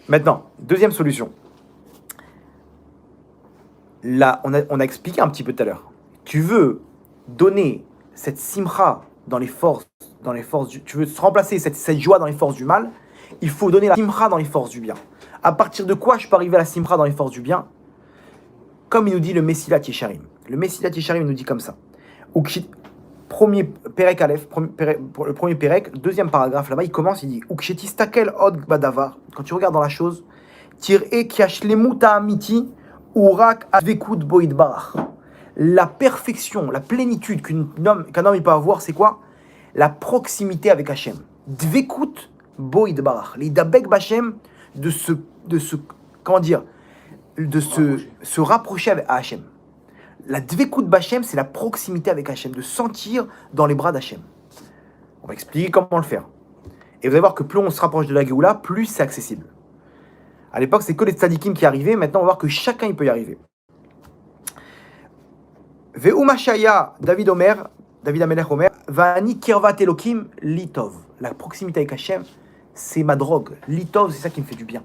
Maintenant, deuxième solution. Là, on a expliqué un petit peu tout à l'heure. Tu veux donner cette simcha dans les forces tu veux remplacer cette joie dans les forces du mal, il faut donner la simcha dans les forces du bien. À partir de quoi je peux arriver à la simcha dans les forces du bien? Comme il nous dit le Messilat Yesharim. Le Messilat Yesharim nous dit comme ça. Premier Perek Aleph, le premier Perek, deuxième paragraphe là-bas, il commence, il dit Ukshetistakel od badavar. Quand tu regardes dans la chose, tir'e kiashlemut ha'amiti urak advekut bo yitbarach. La perfection, la plénitude qu'un homme il peut avoir, c'est quoi? La proximité avec Hachem. Dvekut bo yitbarach. L'idabek b'Hachem de se rapprocher à Hachem. La dvekut b'Hachem, c'est la proximité avec Hachem, de sentir dans les bras d'Hachem. On va expliquer comment le faire. Et vous allez voir que plus on se rapproche de la Géoula, plus c'est accessible. À l'époque, c'est que les tzadikim qui arrivaient. Maintenant, on va voir que chacun il peut y arriver. Ve'umashaya, David Amelech Omer, Va'ani kirvat Elokim litov. La proximité avec Hachem, c'est ma drogue. Litov, c'est ça qui me fait du bien.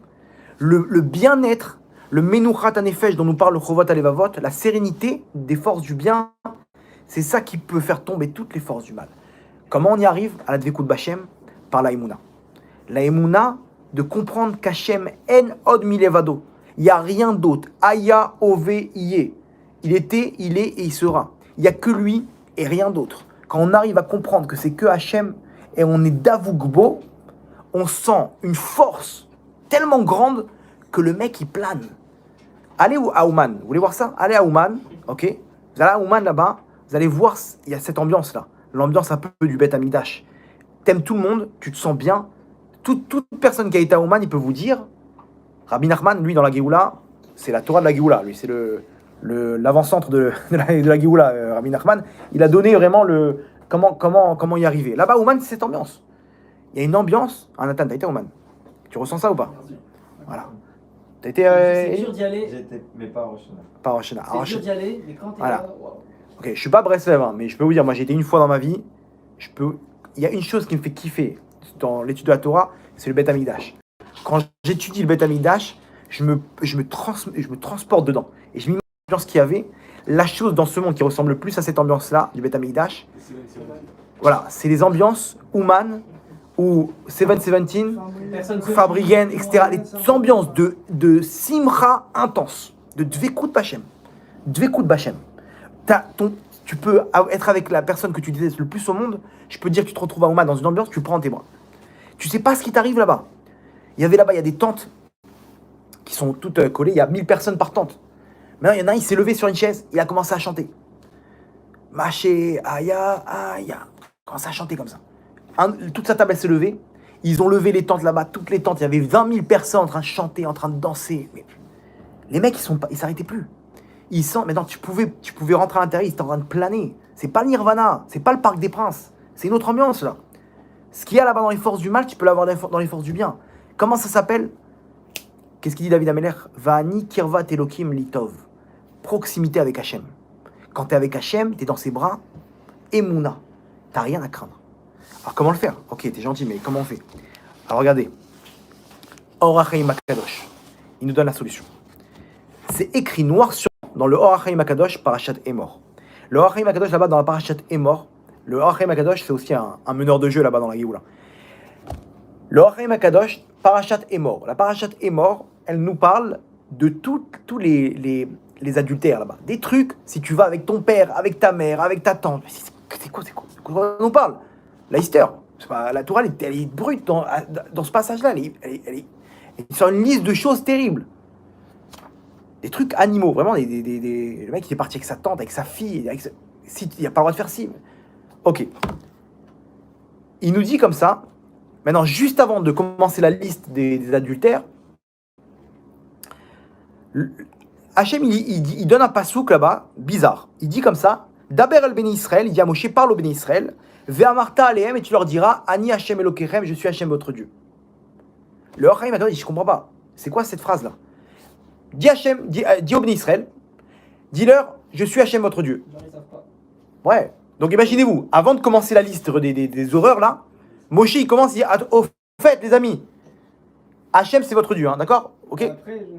Le bien-être, le menuchat hanefesh dont nous parle le Chovot Alevavot, la sérénité des forces du bien, c'est ça qui peut faire tomber toutes les forces du mal. Comment on y arrive à la dvekut b'Hachem? Par la Emouna. La Emouna, de comprendre qu'Hachem en od milevado. Il n'y a rien d'autre. Aya ove iye. Il était, il est et il sera. Il n'y a que lui et rien d'autre. Quand on arrive à comprendre que c'est que Hachem et on est d'Avougbo, on sent une force tellement grande que le mec il plane. Allez à Ouman, vous voulez voir ça? Allez à Ouman, ok? Vous allez à Ouman là-bas, vous allez voir, il y a cette ambiance-là. L'ambiance un peu du Beth Amikdash. T'aimes tout le monde, tu te sens bien. Toute personne qui a été à Ouman, il peut vous dire, Rabbi Nachman, lui dans la Géoula, c'est la Torah de la Géoula, lui c'est l'avant-centre de la Géoula, Rabbi Nachman. Il a donné vraiment comment y arriver. Là-bas, Ouman, c'est cette ambiance. Il y a une ambiance. Ah, Nathan, t'as été à Ouman? Tu ressens ça ou pas? Voilà. T'as été. C'est dur d'y aller. J'étais, mais pas à Rosh Hashanah. Pas à Rosh Hashanah. C'est dur d'y aller, mais quand t'es Voilà. là, waouh. Ok, je suis pas Breslev, hein, mais je peux vous dire, moi j'ai été une fois dans ma vie. Il y a une chose qui me fait kiffer dans l'étude de la Torah, c'est le Beth Amikdash. Quand j'étudie le Beth Amikdash, je me transporte dedans. Et je m'imagine l'ambiance qu'il y avait. La chose dans ce monde qui ressemble le plus à cette ambiance-là, du Beth Amikdash, voilà, c'est les ambiances Ouman ou 717, Personne se- Fabrigen, etc. Les ambiances de simcha intense, de dvekut bachem. Dvekut bachem. Tu peux être avec la personne que tu détestes le plus au monde. Je peux te dire que tu te retrouves à Ouman dans une ambiance, tu le prends dans tes bras. Tu sais pas ce qui t'arrive là-bas. Il y avait là-bas, il y a des tentes qui sont toutes collées. Il y a 1000 personnes par tente. Maintenant, il y en a un, il s'est levé sur une chaise, il a commencé à chanter. Maché, aya, aya. Il a commencé à chanter comme ça. Toute sa table, elle s'est levée. Ils ont levé les tentes là-bas, toutes les tentes. Il y avait 20 000 personnes en train de chanter, en train de danser. Mais les mecs, ils s'arrêtaient plus. Maintenant, tu pouvais rentrer à l'intérieur, ils étaient en train de planer. C'est pas le Nirvana, c'est pas le Parc des Princes. C'est une autre ambiance là. Ce qu'il y a là-bas dans les forces du mal, tu peux l'avoir dans les forces du bien. Comment ça s'appelle? Qu'est-ce qu'il dit David Ameler? Vani kirvat Elokim litov. Proximité avec Hachem. Quand tu es avec Hachem, tu es dans ses bras. Emouna. Tu n'as rien à craindre. Alors comment le faire? Ok, tu es gentil, mais comment on fait? Alors regardez. Or HaChaim HaKadosh. Il nous donne la solution. C'est écrit noir sur dans le Or HaChaim HaKadosh, Parashat Emor. Le Or HaChaim HaKadosh, là-bas dans la Parashat Emor, le Or HaChaim HaKadosh, c'est aussi un meneur de jeu là-bas dans la Géoula. Le Or HaChaim HaKadosh, Parashat Emor. La Parashat Emor, elle nous parle de tous les adultères là-bas. Des trucs, si tu vas avec ton père, avec ta mère, avec ta tante. C'est quoi on nous parle? La Easter. La Torah, elle est brute dans ce passage-là. Elle est sur une liste de choses terribles. Des trucs animaux, vraiment. Le mec, il est parti avec sa tante, avec sa fille. Il n'a pas le droit de faire ci. Ok. Il nous dit comme ça. Maintenant, juste avant de commencer la liste des adultères, Hachem, il donne un pasouk là-bas, bizarre. Il dit comme ça, Daber el Béni Israël, il dit à Moshe, parle au Béni Israël, Ve'amarta alehem, et tu leur diras, Ani Hachem Elokechem, je suis Hachem votre Dieu. Le Hachaim a dit, je comprends pas. C'est quoi cette phrase-là? Dis au Béni Israël, dis-leur, je suis Hachem votre Dieu. Les gens, ils savent pas. Ouais. Donc imaginez-vous, avant de commencer la liste des horreurs là, Moshe il commence, il dit, au fait les amis, Hachem c'est votre Dieu, hein, d'accord? Ok.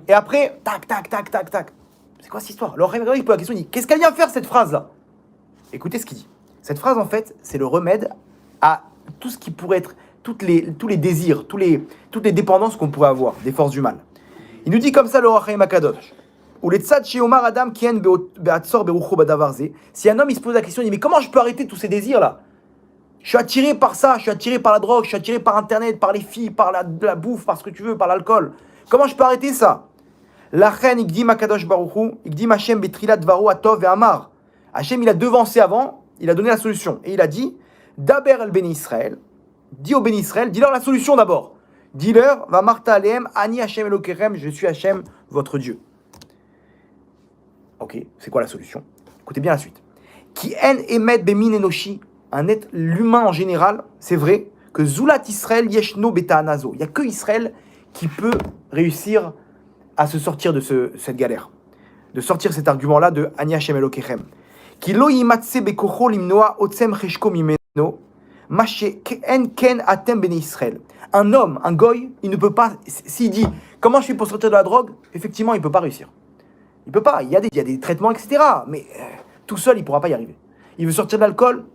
Et après, tac, tac, tac, tac, tac. C'est quoi cette histoire? Alors il pose la question, il dit, qu'est-ce qu'elle vient faire cette phrase là? Écoutez ce qu'il dit. Cette phrase en fait, c'est le remède à tout ce qui pourrait être, tous les désirs, toutes les dépendances qu'on pourrait avoir des forces du mal. Il nous dit comme ça le Or HaChaim HaKadosh. Ou les tzad chez Omar Adam kien be'atzor berucho badavarze. Si un homme il se pose la question, il dit mais comment je peux arrêter tous ces désirs là? Je suis attiré par ça, je suis attiré par la drogue, je suis attiré par internet, par les filles, par la bouffe, par ce que tu veux, par l'alcool. Comment je peux arrêter ça? La reine Igdim HaKadosh Baruchu, Igdim Hashem betrilat dvaru atov ve'amar. Hashem il a devancé avant, il a donné la solution et il a dit Daber el Béni Israël, dis au Béni Israël, dis-leur la solution d'abord. Dis-leur va marta alehem ani Hashem Elokechem, je suis Hashem votre Dieu. Ok, c'est quoi la solution? Écoutez bien la suite. Ki en emet bemin enoshi, l'humain en général, c'est vrai que Zulat Israël yeshno beta anazo. Il n'y a que Israël qui peut réussir à se sortir de cette galère, de sortir cet argument-là de Ani Hashem Elokechem. Ki lo yimatse bekocho limnoa otzem cheshko mimeno, mashe en ken atem bene Israël. Un homme, un goy, il ne peut pas, s'il dit comment je fais pour sortir de la drogue, effectivement, il ne peut pas réussir. Il peut pas, il y a des traitements, etc. Mais tout seul, il ne pourra pas y arriver. Il veut sortir de l'alcool,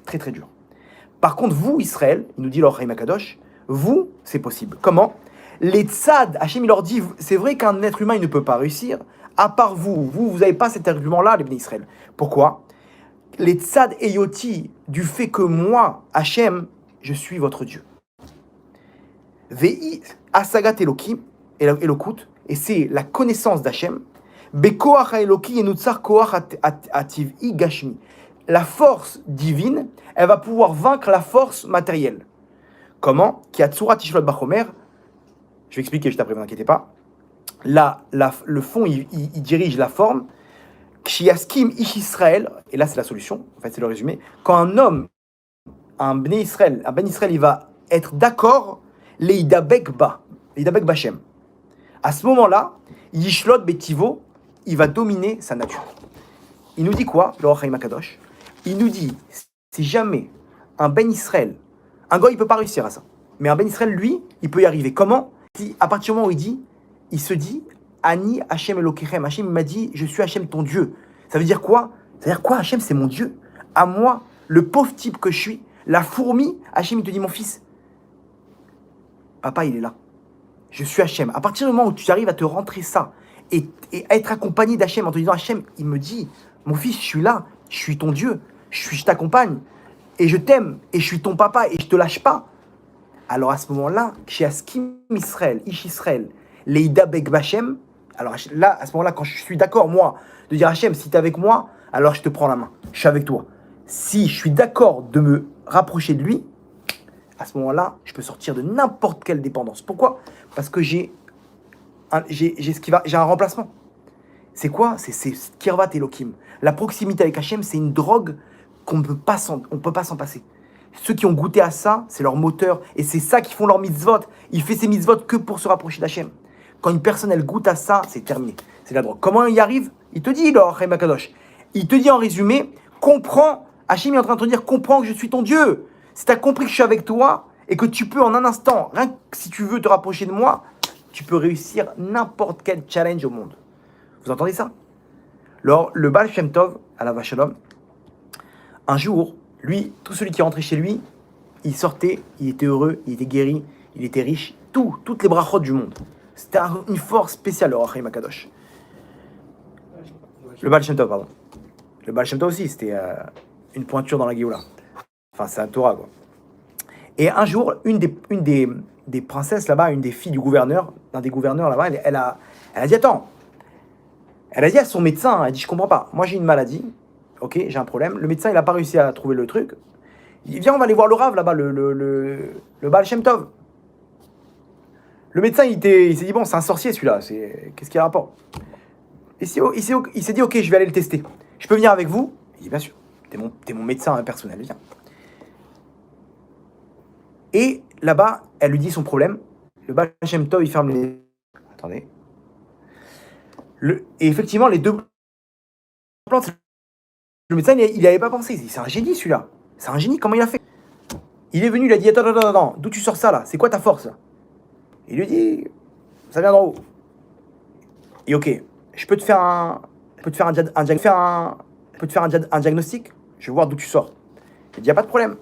très très dur. Par contre, vous, Israël, il nous dit l'Or HaChaim HaKadosh, vous, c'est possible. Comment? Les tzad, Hachem, il leur dit, c'est vrai qu'un être humain, il ne peut pas réussir, à part vous. Vous n'avez pas cet argument-là, les bénis Israël. Pourquoi? les tzad et yoti du fait que moi, Hachem, je suis votre Dieu. Vei asagat Elokim, Elokut, et c'est la connaissance d'Hachem. Bekoach Eloki yenutzar koach ativ'i gashmi. La force divine, elle va pouvoir vaincre la force matérielle. Comment? Qui a tsurat tishlot bachomer. Je vais expliquer juste après, ne vous inquiétez pas. Là, le fond, il dirige la forme. Kshiaskim ish Israël, et là c'est la solution, en fait c'est le résumé. Quand un homme, un Ben Israël, il va être d'accord, leidabek bashem. À ce moment-là, yishlot betivo, il va dominer sa nature. Il nous dit quoi, le Rach Chaim Akadosh? Il nous dit, si jamais un Ben Israël, un gars il peut pas réussir à ça, mais un Ben Israël, lui, il peut y arriver. Comment? À partir du moment où il se dit, Ani Hachem Elokechem. Hachem m'a dit, je suis Hachem ton Dieu. Ça veut dire quoi? Ça veut dire quoi? Hachem, c'est mon Dieu. À moi, le pauvre type que je suis, la fourmi, Hachem, il te dit, mon fils, papa, il est là. Je suis Hachem. À partir du moment où tu arrives à te rentrer ça et à être accompagné d'Hachem en te disant, Hachem, il me dit, mon fils, je suis là, je suis ton Dieu, je t'accompagne et je t'aime et je suis ton papa et je te lâche pas. Alors à ce moment-là, chez Askim Israël, Ish Israël, Leida Bek Bashem, alors là, à ce moment-là, quand je suis d'accord, moi, de dire Hachem, si tu es avec moi, alors je te prends la main, je suis avec toi. Si je suis d'accord de me rapprocher de lui, à ce moment-là, je peux sortir de n'importe quelle dépendance. Pourquoi? Parce que j'ai un remplacement. C'est quoi? C'est Kirvat Elohim. La proximité avec Hachem, c'est une drogue qu'on ne peut pas s'en passer. Ceux qui ont goûté à ça, c'est leur moteur. Et c'est ça qui font leur mitzvot. Il fait ses mitzvot que pour se rapprocher d'Hachem. Quand une personne, elle goûte à ça, c'est terminé. C'est la drogue. Comment il y arrive? Il te dit, là, Chaim Akadosh. Il te dit en résumé, comprends. Hachem est en train de te dire, comprends que je suis ton Dieu. Si tu as compris que je suis avec toi et que tu peux en un instant, rien que si tu veux te rapprocher de moi, tu peux réussir n'importe quel challenge au monde. Vous entendez ça? Alors, le Baal Shem Tov, à la Vachalom, un jour, lui, tout celui qui rentrait chez lui, il sortait, il était heureux, il était guéri, il était riche, toutes les brachot du monde. C'était une force spéciale, le Rach Chaim Akadosh. Le Baal Shem Tov, pardon. Le Baal Shem Tov aussi, c'était une pointure dans la Géoula. Enfin, c'est un Torah, quoi. Et un jour, une des princesses là-bas, une des filles du gouverneur, l'un des gouverneurs là-bas, elle a dit, attends, elle a dit à son médecin, elle a dit, je comprends pas, moi j'ai une maladie, ok, j'ai un problème, le médecin il n'a pas réussi à trouver le truc, il dit, viens, on va aller voir le Rav là-bas, le Baal Shem Tov. Le médecin il s'est dit, bon, c'est un sorcier celui-là, qu'est-ce qu'il y a rapport? Il s'est dit, ok, je vais aller le tester, je peux venir avec vous? Il dit, bien sûr, t'es mon médecin personnel, viens. Et là-bas, elle lui dit son problème. Le Baal Shem Tov, il ferme les... Attendez. Et effectivement, les deux plantes, le médecin, il n'y avait pas pensé. C'est un génie, celui-là. C'est un génie, comment il a fait? Il est venu, il a dit, attends, d'où tu sors ça, là? C'est quoi ta force, là? Il lui dit, ça vient d'en haut. Et ok, je peux te faire un diagnostic? Je vais voir d'où tu sors. Il dit, il n'y a pas de problème.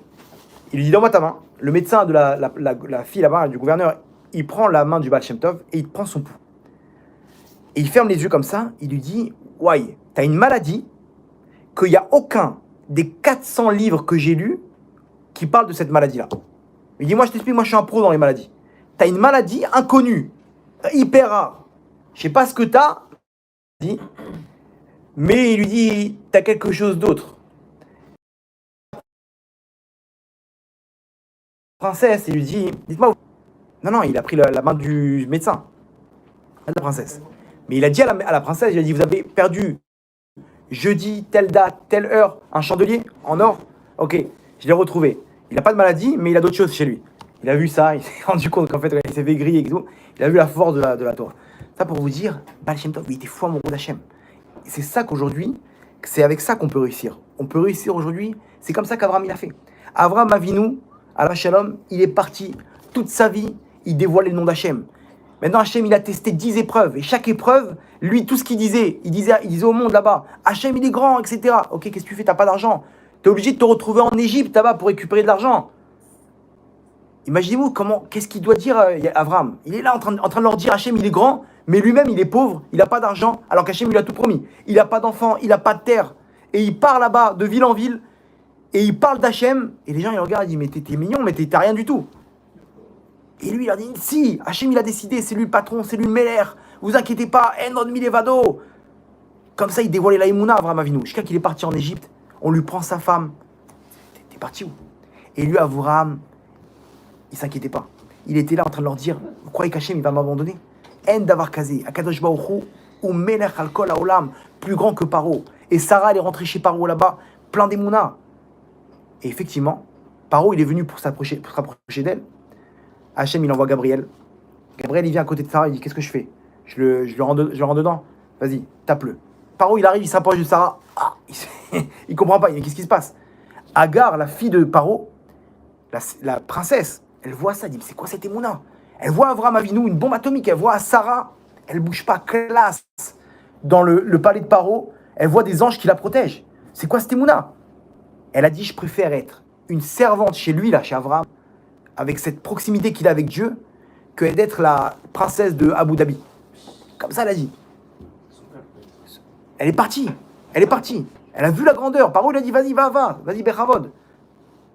Il lui dit, donne-moi ta main. Le médecin de la fille là-bas, du gouverneur, il prend la main du Baal Shem Tov et il prend son pouls. Et il ferme les yeux comme ça, il lui dit, ouais, t'as une maladie qu'il n'y a aucun des 400 livres que j'ai lus qui parle de cette maladie-là. Il dit, moi je t'explique, moi je suis un pro dans les maladies. T'as une maladie inconnue, hyper rare. Je sais pas ce que t'as, mais il lui dit, t'as quelque chose d'autre. Princesse, il lui dit, dites-moi. Non, il a pris la main du médecin, de la princesse. Mais il a dit à la princesse, il a dit, vous avez perdu jeudi, telle date, telle heure, un chandelier en or. Ok, je l'ai retrouvé. Il n'a pas de maladie, mais il a d'autres choses chez lui. Il a vu ça, il s'est rendu compte qu'en fait, il s'est fait griller et tout. Il a vu la force de la Torah. Ça pour vous dire, Baal Shem Tov, il était fou amoureux d'Hachem. C'est ça qu'aujourd'hui, c'est avec ça qu'on peut réussir. On peut réussir aujourd'hui, c'est comme ça qu'Abraham il a fait. Abraham Avinu, à la Shalom, il est parti toute sa vie, il dévoilait le nom d'Hachem. Maintenant, Hachem, il a testé 10 épreuves. Et chaque épreuve, lui, tout ce qu'il disait, il disait au monde là-bas, Hachem, il est grand, etc. Ok, qu'est-ce que tu fais? T'as pas d'argent. T'es obligé de te retrouver en Égypte là-bas pour récupérer de l'argent. Imaginez-vous qu'est-ce qu'il doit dire Abraham. Il est là en train de leur dire, Hachem, il est grand, mais lui-même, il est pauvre, il n'a pas d'argent, alors qu'Hachem, il a tout promis. Il n'a pas d'enfant, il n'a pas de terre. et il part là-bas de ville en ville, et il parle d'Hachem, et les gens ils regardent, ils disent mais t'es mignon, mais t'as rien du tout. Et lui il leur dit si, Hachem il a décidé, c'est lui le patron, c'est lui le Meller, vous inquiétez pas, Enod Milevado. Comme ça il dévoilait la Emouna, Avraham Avinu. Jusqu'à qu'il est parti en Égypte, on lui prend sa femme. T'es parti où? Et lui, Avraham, il s'inquiétait pas. Il était là en train de leur dire, vous croyez qu'Hachem il va m'abandonner? En davar kazé, Akadosh Baruch Hu, ou Melech al kol haolam, plus grand que Paro. Et Sarah, elle est rentrée chez Paro là-bas, plein d'émouna. Et effectivement, Paro, il est venu pour se rapprocher d'elle. Hachem, il envoie Gabriel. Gabriel, il vient à côté de Sarah, il dit, qu'est-ce que je fais? Je le rends dedans. Vas-y, tape-le. Paro, il arrive, il s'approche de Sarah. Ah, il comprend pas, il dit, qu'est-ce qui se passe? Agar, la fille de Paro, la princesse, elle voit ça, elle dit, mais c'est quoi cette émouna? Elle voit Avraham Avinu, une bombe atomique, elle voit Sarah, elle bouge pas, classe, dans le palais de Paro, elle voit des anges qui la protègent. C'est quoi cette émouna? Elle a dit, je préfère être une servante chez lui, là, chez Avraham, avec cette proximité qu'il a avec Dieu, que d'être la princesse de Abu Dhabi. Comme ça, elle a dit. Elle est partie. Elle a vu la grandeur. Paro, il a dit, vas-y, vas-y, Bechavod.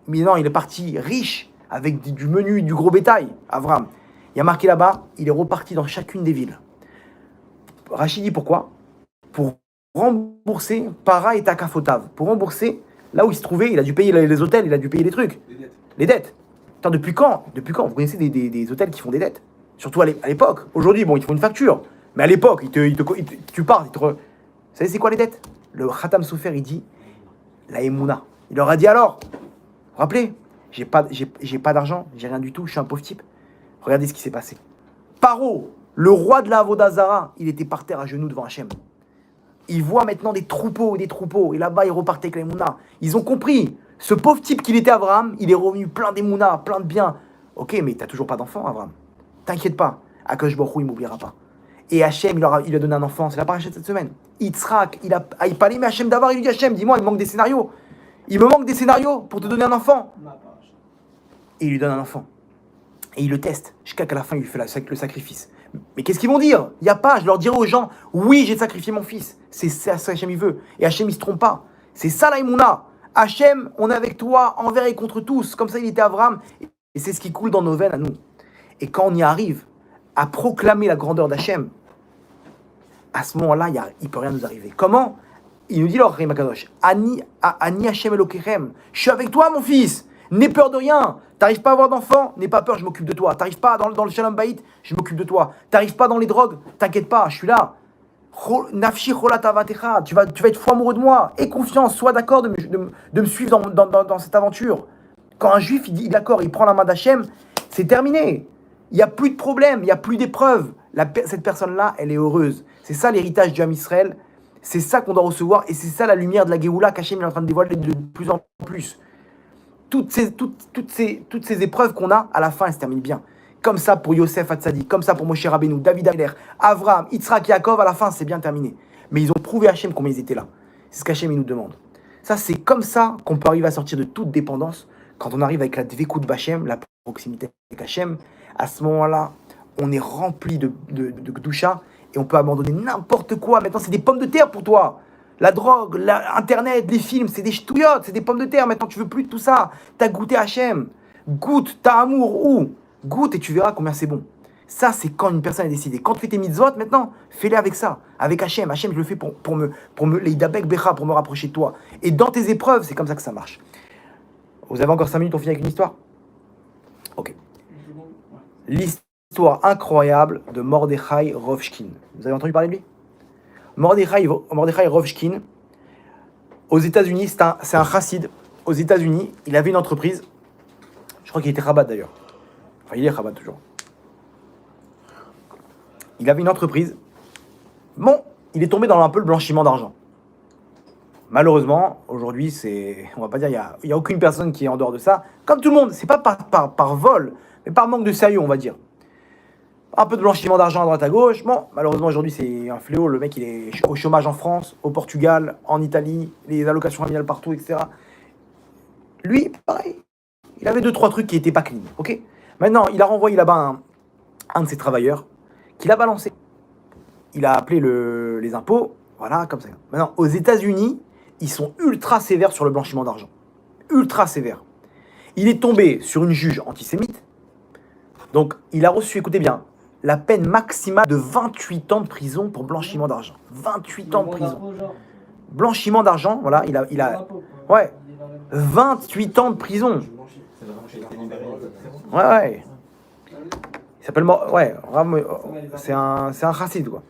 Mais non, il est parti riche, avec du menu, du gros bétail, Avraham. Il y a marqué là-bas, il est reparti dans chacune des villes. Rachid dit pourquoi? Pour rembourser Para et Takafotav. Pour rembourser là où il se trouvait, il a dû payer les hôtels, il a dû payer les trucs. Les dettes. Attends, depuis quand? Vous connaissez des hôtels qui font des dettes? Surtout à l'époque. Aujourd'hui, bon, ils font une facture. Mais à l'époque, tu pars, Vous savez, c'est quoi les dettes? Le Khatam Sofer, il dit la Emouna. Il leur a dit alors, vous vous rappelez, j'ai pas d'argent, j'ai rien du tout, je suis un pauvre type. Regardez ce qui s'est passé. Paro, le roi de la Avodazara, il était par terre à genoux devant Hachem. Il voit maintenant des troupeaux, et là-bas, il repartait avec la Emouna. Ils ont compris. Ce pauvre type qu'il était, Abraham, il est revenu plein d'Emouna, plein de biens. Ok, mais t'as toujours pas d'enfant, Abraham. T'inquiète pas. Akash Baruch Hu, il m'oubliera pas. Et Hachem, il lui a donné un enfant. C'est la paracha de cette semaine. Yitzhak, il parlait, mais Hachem d'abord, il lui dit Hachem, dis-moi, il me manque des scénarios. Il me manque des scénarios pour te donner un enfant. Et il lui donne un enfant. Et il le teste. Jusqu'à la fin, il lui fait le sacrifice. Mais qu'est-ce qu'ils vont dire? Il n'y a pas. Je leur dirai aux gens, oui, j'ai sacrifié mon fils. C'est ça Hachem, il veut. Et Hachem, il se trompe pas. C'est ça la Emouna. Hachem, on est avec toi, envers et contre tous. Comme ça, il était Abraham. Et c'est ce qui coule dans nos veines à nous. Et quand on y arrive à proclamer la grandeur d'Hachem, à ce moment-là, il ne peut rien nous arriver. Comment? Il nous dit, alors, Kadosh, Ani Hachem Elokechem, je suis avec toi, mon fils. N'aie peur de rien. T'arrives pas à avoir d'enfant, n'aie pas peur, je m'occupe de toi. T'arrives pas dans le Shalom Bayit, je m'occupe de toi. T'arrives pas dans les drogues, t'inquiète pas, je suis là. Nafshi cholatavatecha, tu vas être fou amoureux de moi. Aie confiance, sois d'accord de me suivre dans cette aventure. Quand un juif, il dit d'accord, il prend la main d'Hachem, c'est terminé. Il n'y a plus de problème, il n'y a plus d'épreuves. Cette personne-là, elle est heureuse. C'est ça l'héritage du Ham Israël. C'est ça qu'on doit recevoir et c'est ça la lumière de la Géoula qu'Hachem est en train de dévoiler de plus en plus. Toutes ces épreuves qu'on a, à la fin, elles se terminent bien. Comme ça pour Yosef Hatzadi, comme ça pour Moshe Rabbeinu, David Ameler, Avraham, Yitzhak, Yaakov, à la fin, c'est bien terminé. Mais ils ont prouvé à Hachem combien ils étaient là. C'est ce qu'Hachem il nous demande. Ça, c'est comme ça qu'on peut arriver à sortir de toute dépendance. Quand on arrive avec la Dvekout B'Hachem, la proximité avec Hachem, à ce moment-là, on est rempli de Gdusha et on peut abandonner n'importe quoi. Maintenant, c'est des pommes de terre pour toi. La drogue, Internet, les films, c'est des ch'touillottes, c'est des pommes de terre. Maintenant, tu veux plus de tout ça. T'as goûté Hachem. Goûte, t'as amour où? Goûte et tu verras combien c'est bon. Ça, c'est quand une personne est décidée. Quand tu fais tes mitzvot, maintenant, fais-les avec ça, avec Hachem. Hachem, je le fais pour me rapprocher de toi. Et dans tes épreuves, c'est comme ça que ça marche. Vous avez encore 5 minutes, on finit avec une histoire? Ok. L'histoire incroyable de Mordechai Rovchkin. Vous avez entendu parler de lui? Mordechai Rovchkin, aux États-Unis, c'est un chassid. Aux États-Unis, il avait une entreprise. Je crois qu'il était Chabad d'ailleurs. Enfin, il est Chabad toujours. Il avait une entreprise. Bon, il est tombé dans un peu le blanchiment d'argent. Malheureusement, aujourd'hui, on va pas dire, il y a aucune personne qui est en dehors de ça. Comme tout le monde, c'est pas par vol, mais par manque de sérieux, on va dire. Un peu de blanchiment d'argent à droite à gauche. Bon, malheureusement, aujourd'hui, c'est un fléau. Le mec, il est au chômage en France, au Portugal, en Italie, les allocations familiales partout, etc. Lui, pareil. Il avait 2-3 trucs qui n'étaient pas clean. Ok. Maintenant, il a renvoyé là-bas un de ses travailleurs qui l'a balancé. Il a appelé les impôts. Voilà, comme ça. Maintenant, aux États-Unis, ils sont ultra sévères sur le blanchiment d'argent. Ultra sévères. Il est tombé sur une juge antisémite. Donc, il a reçu, écoutez bien, la peine maximale de 28 ans de prison pour blanchiment d'argent. 28 ans de prison. Blanchiment d'argent, voilà, il a ouais, 28 ans de prison. Ouais. Il s'appelle, ouais, c'est un chassid, quoi.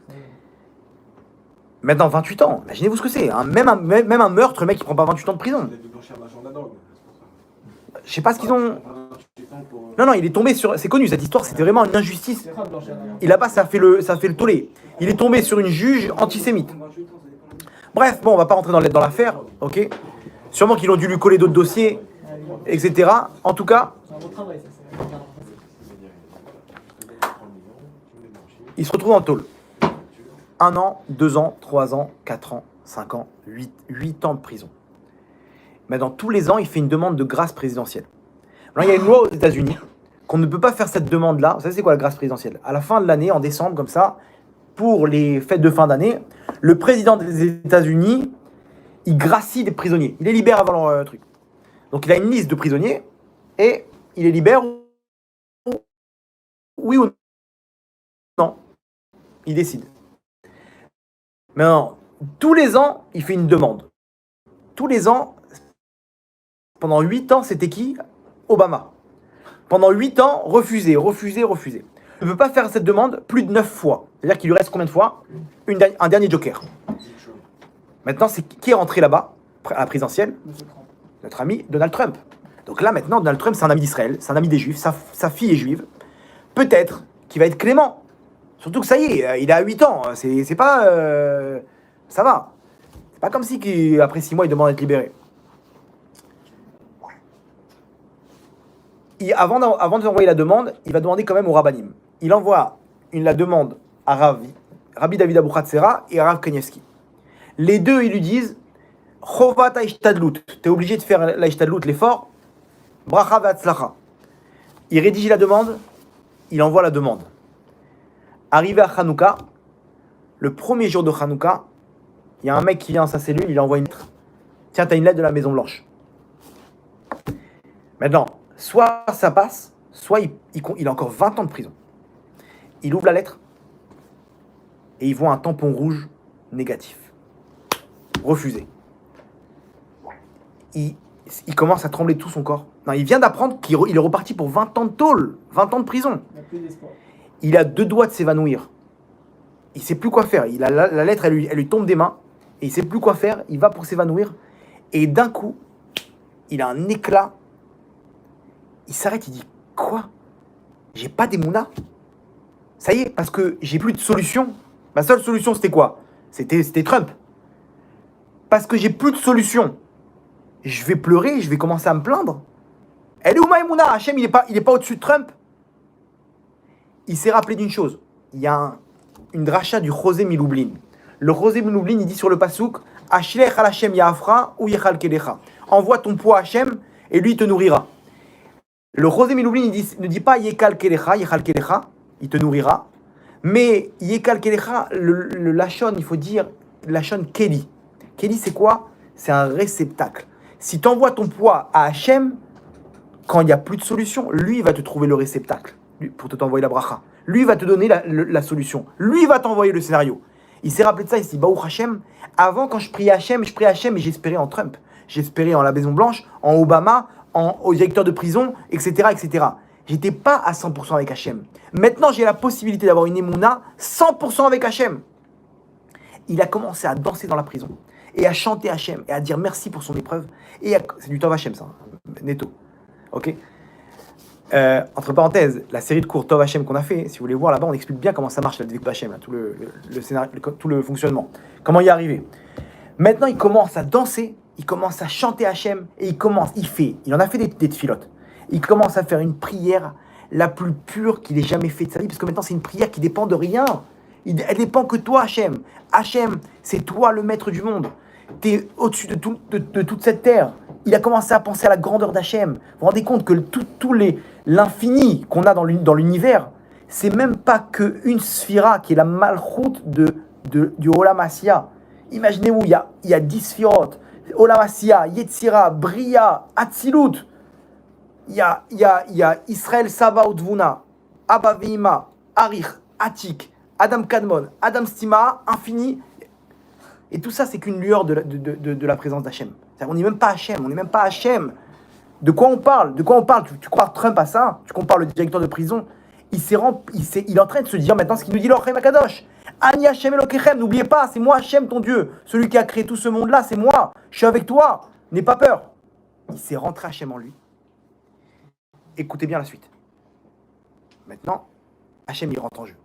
Maintenant, 28 ans, imaginez-vous ce que c'est. Hein. Même un meurtre, le mec, il prend pas 28 ans de prison. Je sais pas ce qu'ils ont... Non, il est tombé sur... C'est connu, cette histoire, c'était vraiment une injustice. Et là-bas, ça fait le tollé. Il est tombé sur une juge antisémite. Bref, bon, on va pas rentrer dans l'affaire, ok. Sûrement qu'ils ont dû lui coller d'autres dossiers, etc. En tout cas, il se retrouve en tôle. 1 an, 2 ans, 3 ans, 4 ans, 5 ans, 8 ans de prison. Mais dans tous les ans, il fait une demande de grâce présidentielle. Alors, il y a une loi aux États-Unis qu'on ne peut pas faire cette demande-là. Vous savez, c'est quoi la grâce présidentielle? À la fin de l'année, en décembre, comme ça, pour les fêtes de fin d'année, le président des États-Unis, il gracie des prisonniers. Il les libère avant leur truc. Donc, il a une liste de prisonniers et il les libère, oui ou non. Il décide. Maintenant, tous les ans, il fait une demande. Tous les ans, pendant 8 ans, c'était qui? Obama. Pendant 8 ans, refusé. Il ne peut pas faire cette demande plus de 9 fois. C'est-à-dire qu'il lui reste combien de fois? Un dernier joker. Maintenant, c'est qui est rentré là-bas, à la présidentielle? Notre ami Donald Trump. Donc là, maintenant, Donald Trump, c'est un ami d'Israël, c'est un ami des Juifs, sa fille est juive. Peut-être qu'il va être clément. Surtout que ça y est, il a 8 ans. C'est pas... ça va. C'est pas comme si après 6 mois, il demande d'être libéré. Avant de envoyer la demande, il va demander quand même au rabbinim. Il envoie la demande à Rabbi David Abu Khatsera et à Rav Kanievski. Les deux, ils lui disent Chovat ha'ishtadlut. T'es obligé de faire l'ishtadlut, l'effort. Bracha v'atzlacha. Il rédige la demande, il envoie la demande. Arrivé à Hanouka, le premier jour de Hanouka, il y a un mec qui vient à sa cellule, il envoie une lettre. Tiens, t'as une lettre de la Maison Blanche. Maintenant, soit ça passe, soit il a encore 20 ans de prison. Il ouvre la lettre et il voit un tampon rouge négatif. Refusé. Il commence à trembler tout son corps. Non, il vient d'apprendre qu'il est reparti pour 20 ans de tôle, 20 ans de prison. Il a 2 doigts de s'évanouir. Il ne sait plus quoi faire. La lettre, elle lui tombe des mains et il ne sait plus quoi faire. Il va pour s'évanouir et d'un coup, il a un éclat. Il s'arrête, il dit quoi? J'ai pas d'émouna. Ça y est, parce que j'ai plus de solution. Ma seule solution, c'était quoi? C'était Trump. Parce que j'ai plus de solution. Je vais pleurer, je vais commencer à me plaindre. Elle est où ma émouna? Hachem, il est pas au-dessus de Trump. Il s'est rappelé d'une chose. Il y a une dracha du Chosé Miloublin. Le Chosé Miloublin, il dit sur le pasouk Ashlech al Hachem Ya'afra ou Yechal Kelecha. Envoie ton poids à Hachem et lui il te nourrira. Le Chosé Miloublin ne dit pas Yechal Kelecha, il te nourrira. Mais Yechal Kelecha, le Lachon, il faut dire Lachon Keli. Keli, c'est quoi? C'est un réceptacle. Si tu envoies ton poids à Hachem, quand il n'y a plus de solution, lui il va te trouver le réceptacle pour t'envoyer la bracha. Lui va te donner la solution. Lui va t'envoyer le scénario. Il s'est rappelé de ça, il s'est dit, Baruch Hashem, avant quand je priais Hachem et j'espérais en Trump. J'espérais en la Maison Blanche, en Obama, au directeur de prison, etc. etc. J'étais pas à 100% avec Hachem. Maintenant, j'ai la possibilité d'avoir une émouna 100% avec Hachem. Il a commencé à danser dans la prison et à chanter Hachem et à dire merci pour son épreuve. C'est du Tov Hachem, ça, netto. Ok. Entre parenthèses, la série de cours Tov Hachem qu'on a fait, si vous voulez voir là-bas, on explique bien comment ça marche la découpe Hachem, là, tout le scénario, tout le fonctionnement. Comment y arriver. Maintenant, il commence à danser, il commence à chanter Hachem et il en a fait des tfilotes. Il commence à faire une prière la plus pure qu'il ait jamais fait de sa vie, parce que maintenant c'est une prière qui dépend de rien. Elle dépend que toi, Hachem. Hachem, c'est toi le maître du monde. Tu es au-dessus de toute cette terre. Il a commencé à penser à la grandeur d'Hachem. Vous vous rendez compte que l'infini qu'on a dans l'univers, c'est même pas qu'une sphira qui est la malchoute du Olam Asiya. Imaginez-vous, il y a 10 sphirotes. Olam Asiya, Yetzira, Bria, Atzilut. Il y a Israël Saba Utvuna, Abba Veima, Arich, Atik, Adam Kadmon, Adam Stima, infini. Et tout ça, c'est qu'une lueur de la présence d'Hachem. On n'est même pas Hachem, on n'est même pas Hachem. De quoi on parle? Tu crois Trump à ça? Tu compares le directeur de prison? Il est en train de se dire maintenant ce qu'il nous dit l'Orchem Akadosh. Ani Hachem Elokechem, n'oubliez pas, c'est moi Hachem ton Dieu. Celui qui a créé tout ce monde-là, c'est moi. Je suis avec toi, n'aie pas peur. Il s'est rentré Hachem en lui. Écoutez bien la suite. Maintenant, Hachem, il rentre en jeu.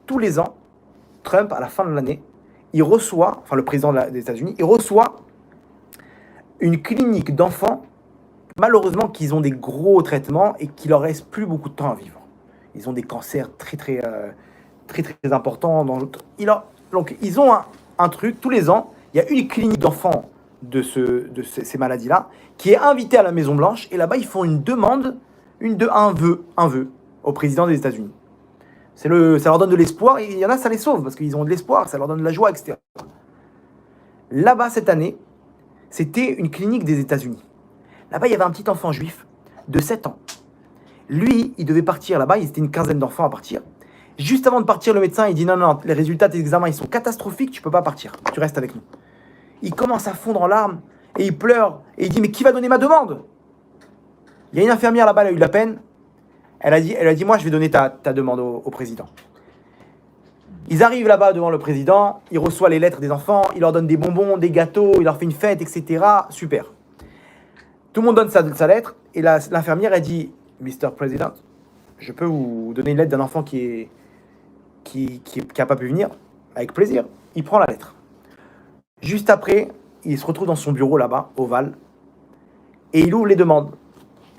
Tous les ans, Trump, à la fin de l'année, il reçoit, enfin le président des États-Unis, il reçoit une clinique d'enfants, malheureusement, qu'ils ont des gros traitements et qu'il leur reste plus beaucoup de temps à vivre. Ils ont des cancers très importants. Donc, ils ont un truc, tous les ans, il y a une clinique d'enfants de ces maladies-là, qui est invitée à la Maison-Blanche, et là-bas, ils font une demande, un vœu au président des États-Unis. Ça leur donne de l'espoir, et il y en a, ça les sauve, parce qu'ils ont de l'espoir, ça leur donne de la joie, etc. Là-bas, cette année, c'était une clinique des États-Unis. Là-bas, il y avait un petit enfant juif de 7 ans. Lui, il devait partir là-bas, il était une quinzaine d'enfants à partir. Juste avant de partir, le médecin, il dit non, les résultats des examens, ils sont catastrophiques, tu peux pas partir, tu restes avec nous. Il commence à fondre en larmes, et il pleure, et il dit, mais qui va donner ma demande? Il y a une infirmière là-bas, elle a eu de la peine. Elle a dit, moi, je vais donner ta demande au président. Ils arrivent là-bas devant le président, il reçoit les lettres des enfants, il leur donne des bonbons, des gâteaux, il leur fait une fête, etc. Super. Tout le monde donne sa lettre, et l'infirmière, elle dit, Mr. President, je peux vous donner une lettre d'un enfant qui n'a pas pu venir? Avec plaisir. Il prend la lettre. Juste après, il se retrouve dans son bureau là-bas, ovale, et il ouvre les demandes.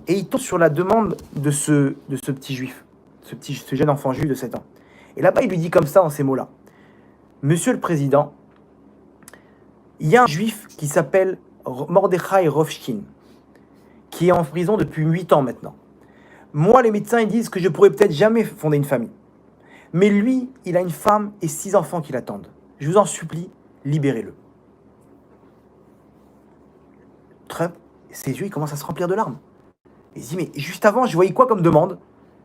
Et il tombe sur la demande de ce petit juif, ce jeune enfant juif de 7 ans. Et là-bas, il lui dit comme ça, en ces mots-là. Monsieur le Président, il y a un juif qui s'appelle Mordechai Rovchkin, qui est en prison depuis 8 ans maintenant. Moi, les médecins, ils disent que je pourrais peut-être jamais fonder une famille. Mais lui, il a une femme et 6 enfants qui l'attendent. Je vous en supplie, libérez-le. Trump, ses yeux, ils commencent à se remplir de larmes. Il se dit, mais juste avant, je voyais quoi comme demande?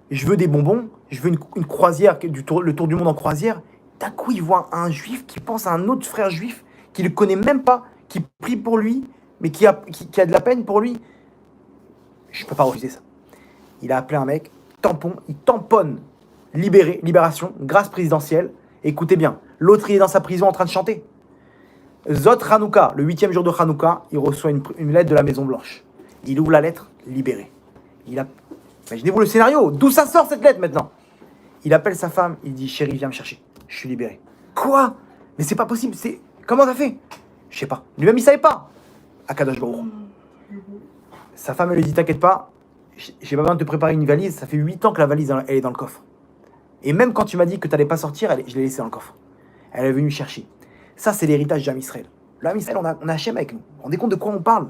Je veux des bonbons, je veux une croisière, le tour du monde en croisière. D'un coup, il voit un juif qui pense à un autre frère juif qu'il ne connaît même pas, qui prie pour lui, mais qui a de la peine pour lui. Je ne peux pas refuser ça. Il a appelé un mec, il tamponne, libération, grâce présidentielle. Écoutez bien, l'autre, il est dans sa prison en train de chanter. Zot Hanouka, le 8e jour de Hanouka, il reçoit une lettre de la Maison-Blanche. Il ouvre la lettre, libéré. Imaginez-vous le scénario, d'où ça sort cette lettre maintenant? Il appelle sa femme, il dit, chérie, viens me chercher, je suis libéré. Quoi? Mais c'est pas possible, comment ça fait? Je sais pas, lui-même il savait pas. Akadosh Baruch. Sa femme elle lui dit, t'inquiète pas, j'ai pas besoin de te préparer une valise, ça fait 8 ans que la valise elle est dans le coffre. Et même quand tu m'as dit que t'allais pas sortir, je l'ai laissée dans le coffre. Elle est venue chercher. Ça c'est l'héritage d'Am Israël. L'Am Israël, on a Hachem avec nous. Vous vous rendez compte de quoi on parle?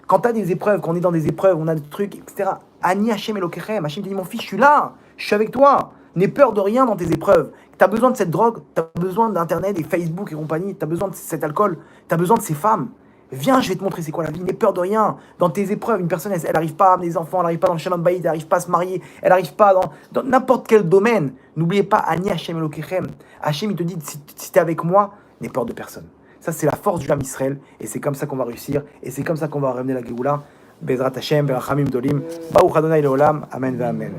Quand tu as des épreuves, quand on est dans des épreuves, on a des trucs, etc. Ani Hachem Elokechem. Hachem te dit, mon fils, je suis là, je suis avec toi. N'aie peur de rien dans tes épreuves. Tu as besoin de cette drogue, tu as besoin d'Internet et Facebook et compagnie, tu as besoin de cet alcool, tu as besoin de ces femmes. Viens, je vais te montrer c'est quoi la vie. N'aie peur de rien. Dans tes épreuves, une personne, elle n'arrive pas à amener des enfants, elle n'arrive pas dans le Shalom Bayit, elle n'arrive pas à se marier, elle n'arrive pas dans n'importe quel domaine. N'oubliez pas, Ani Hachem Elokechem. Hachem, il te dit, si tu es avec moi, n'aie peur de personne. Ça, c'est la force du Ham Israël, et c'est comme ça qu'on va réussir, et c'est comme ça qu'on va ramener la Géoula. Bezrat Hashem, Berachamim Dolim, Baruch Adonai Leolam, Amen, Amen.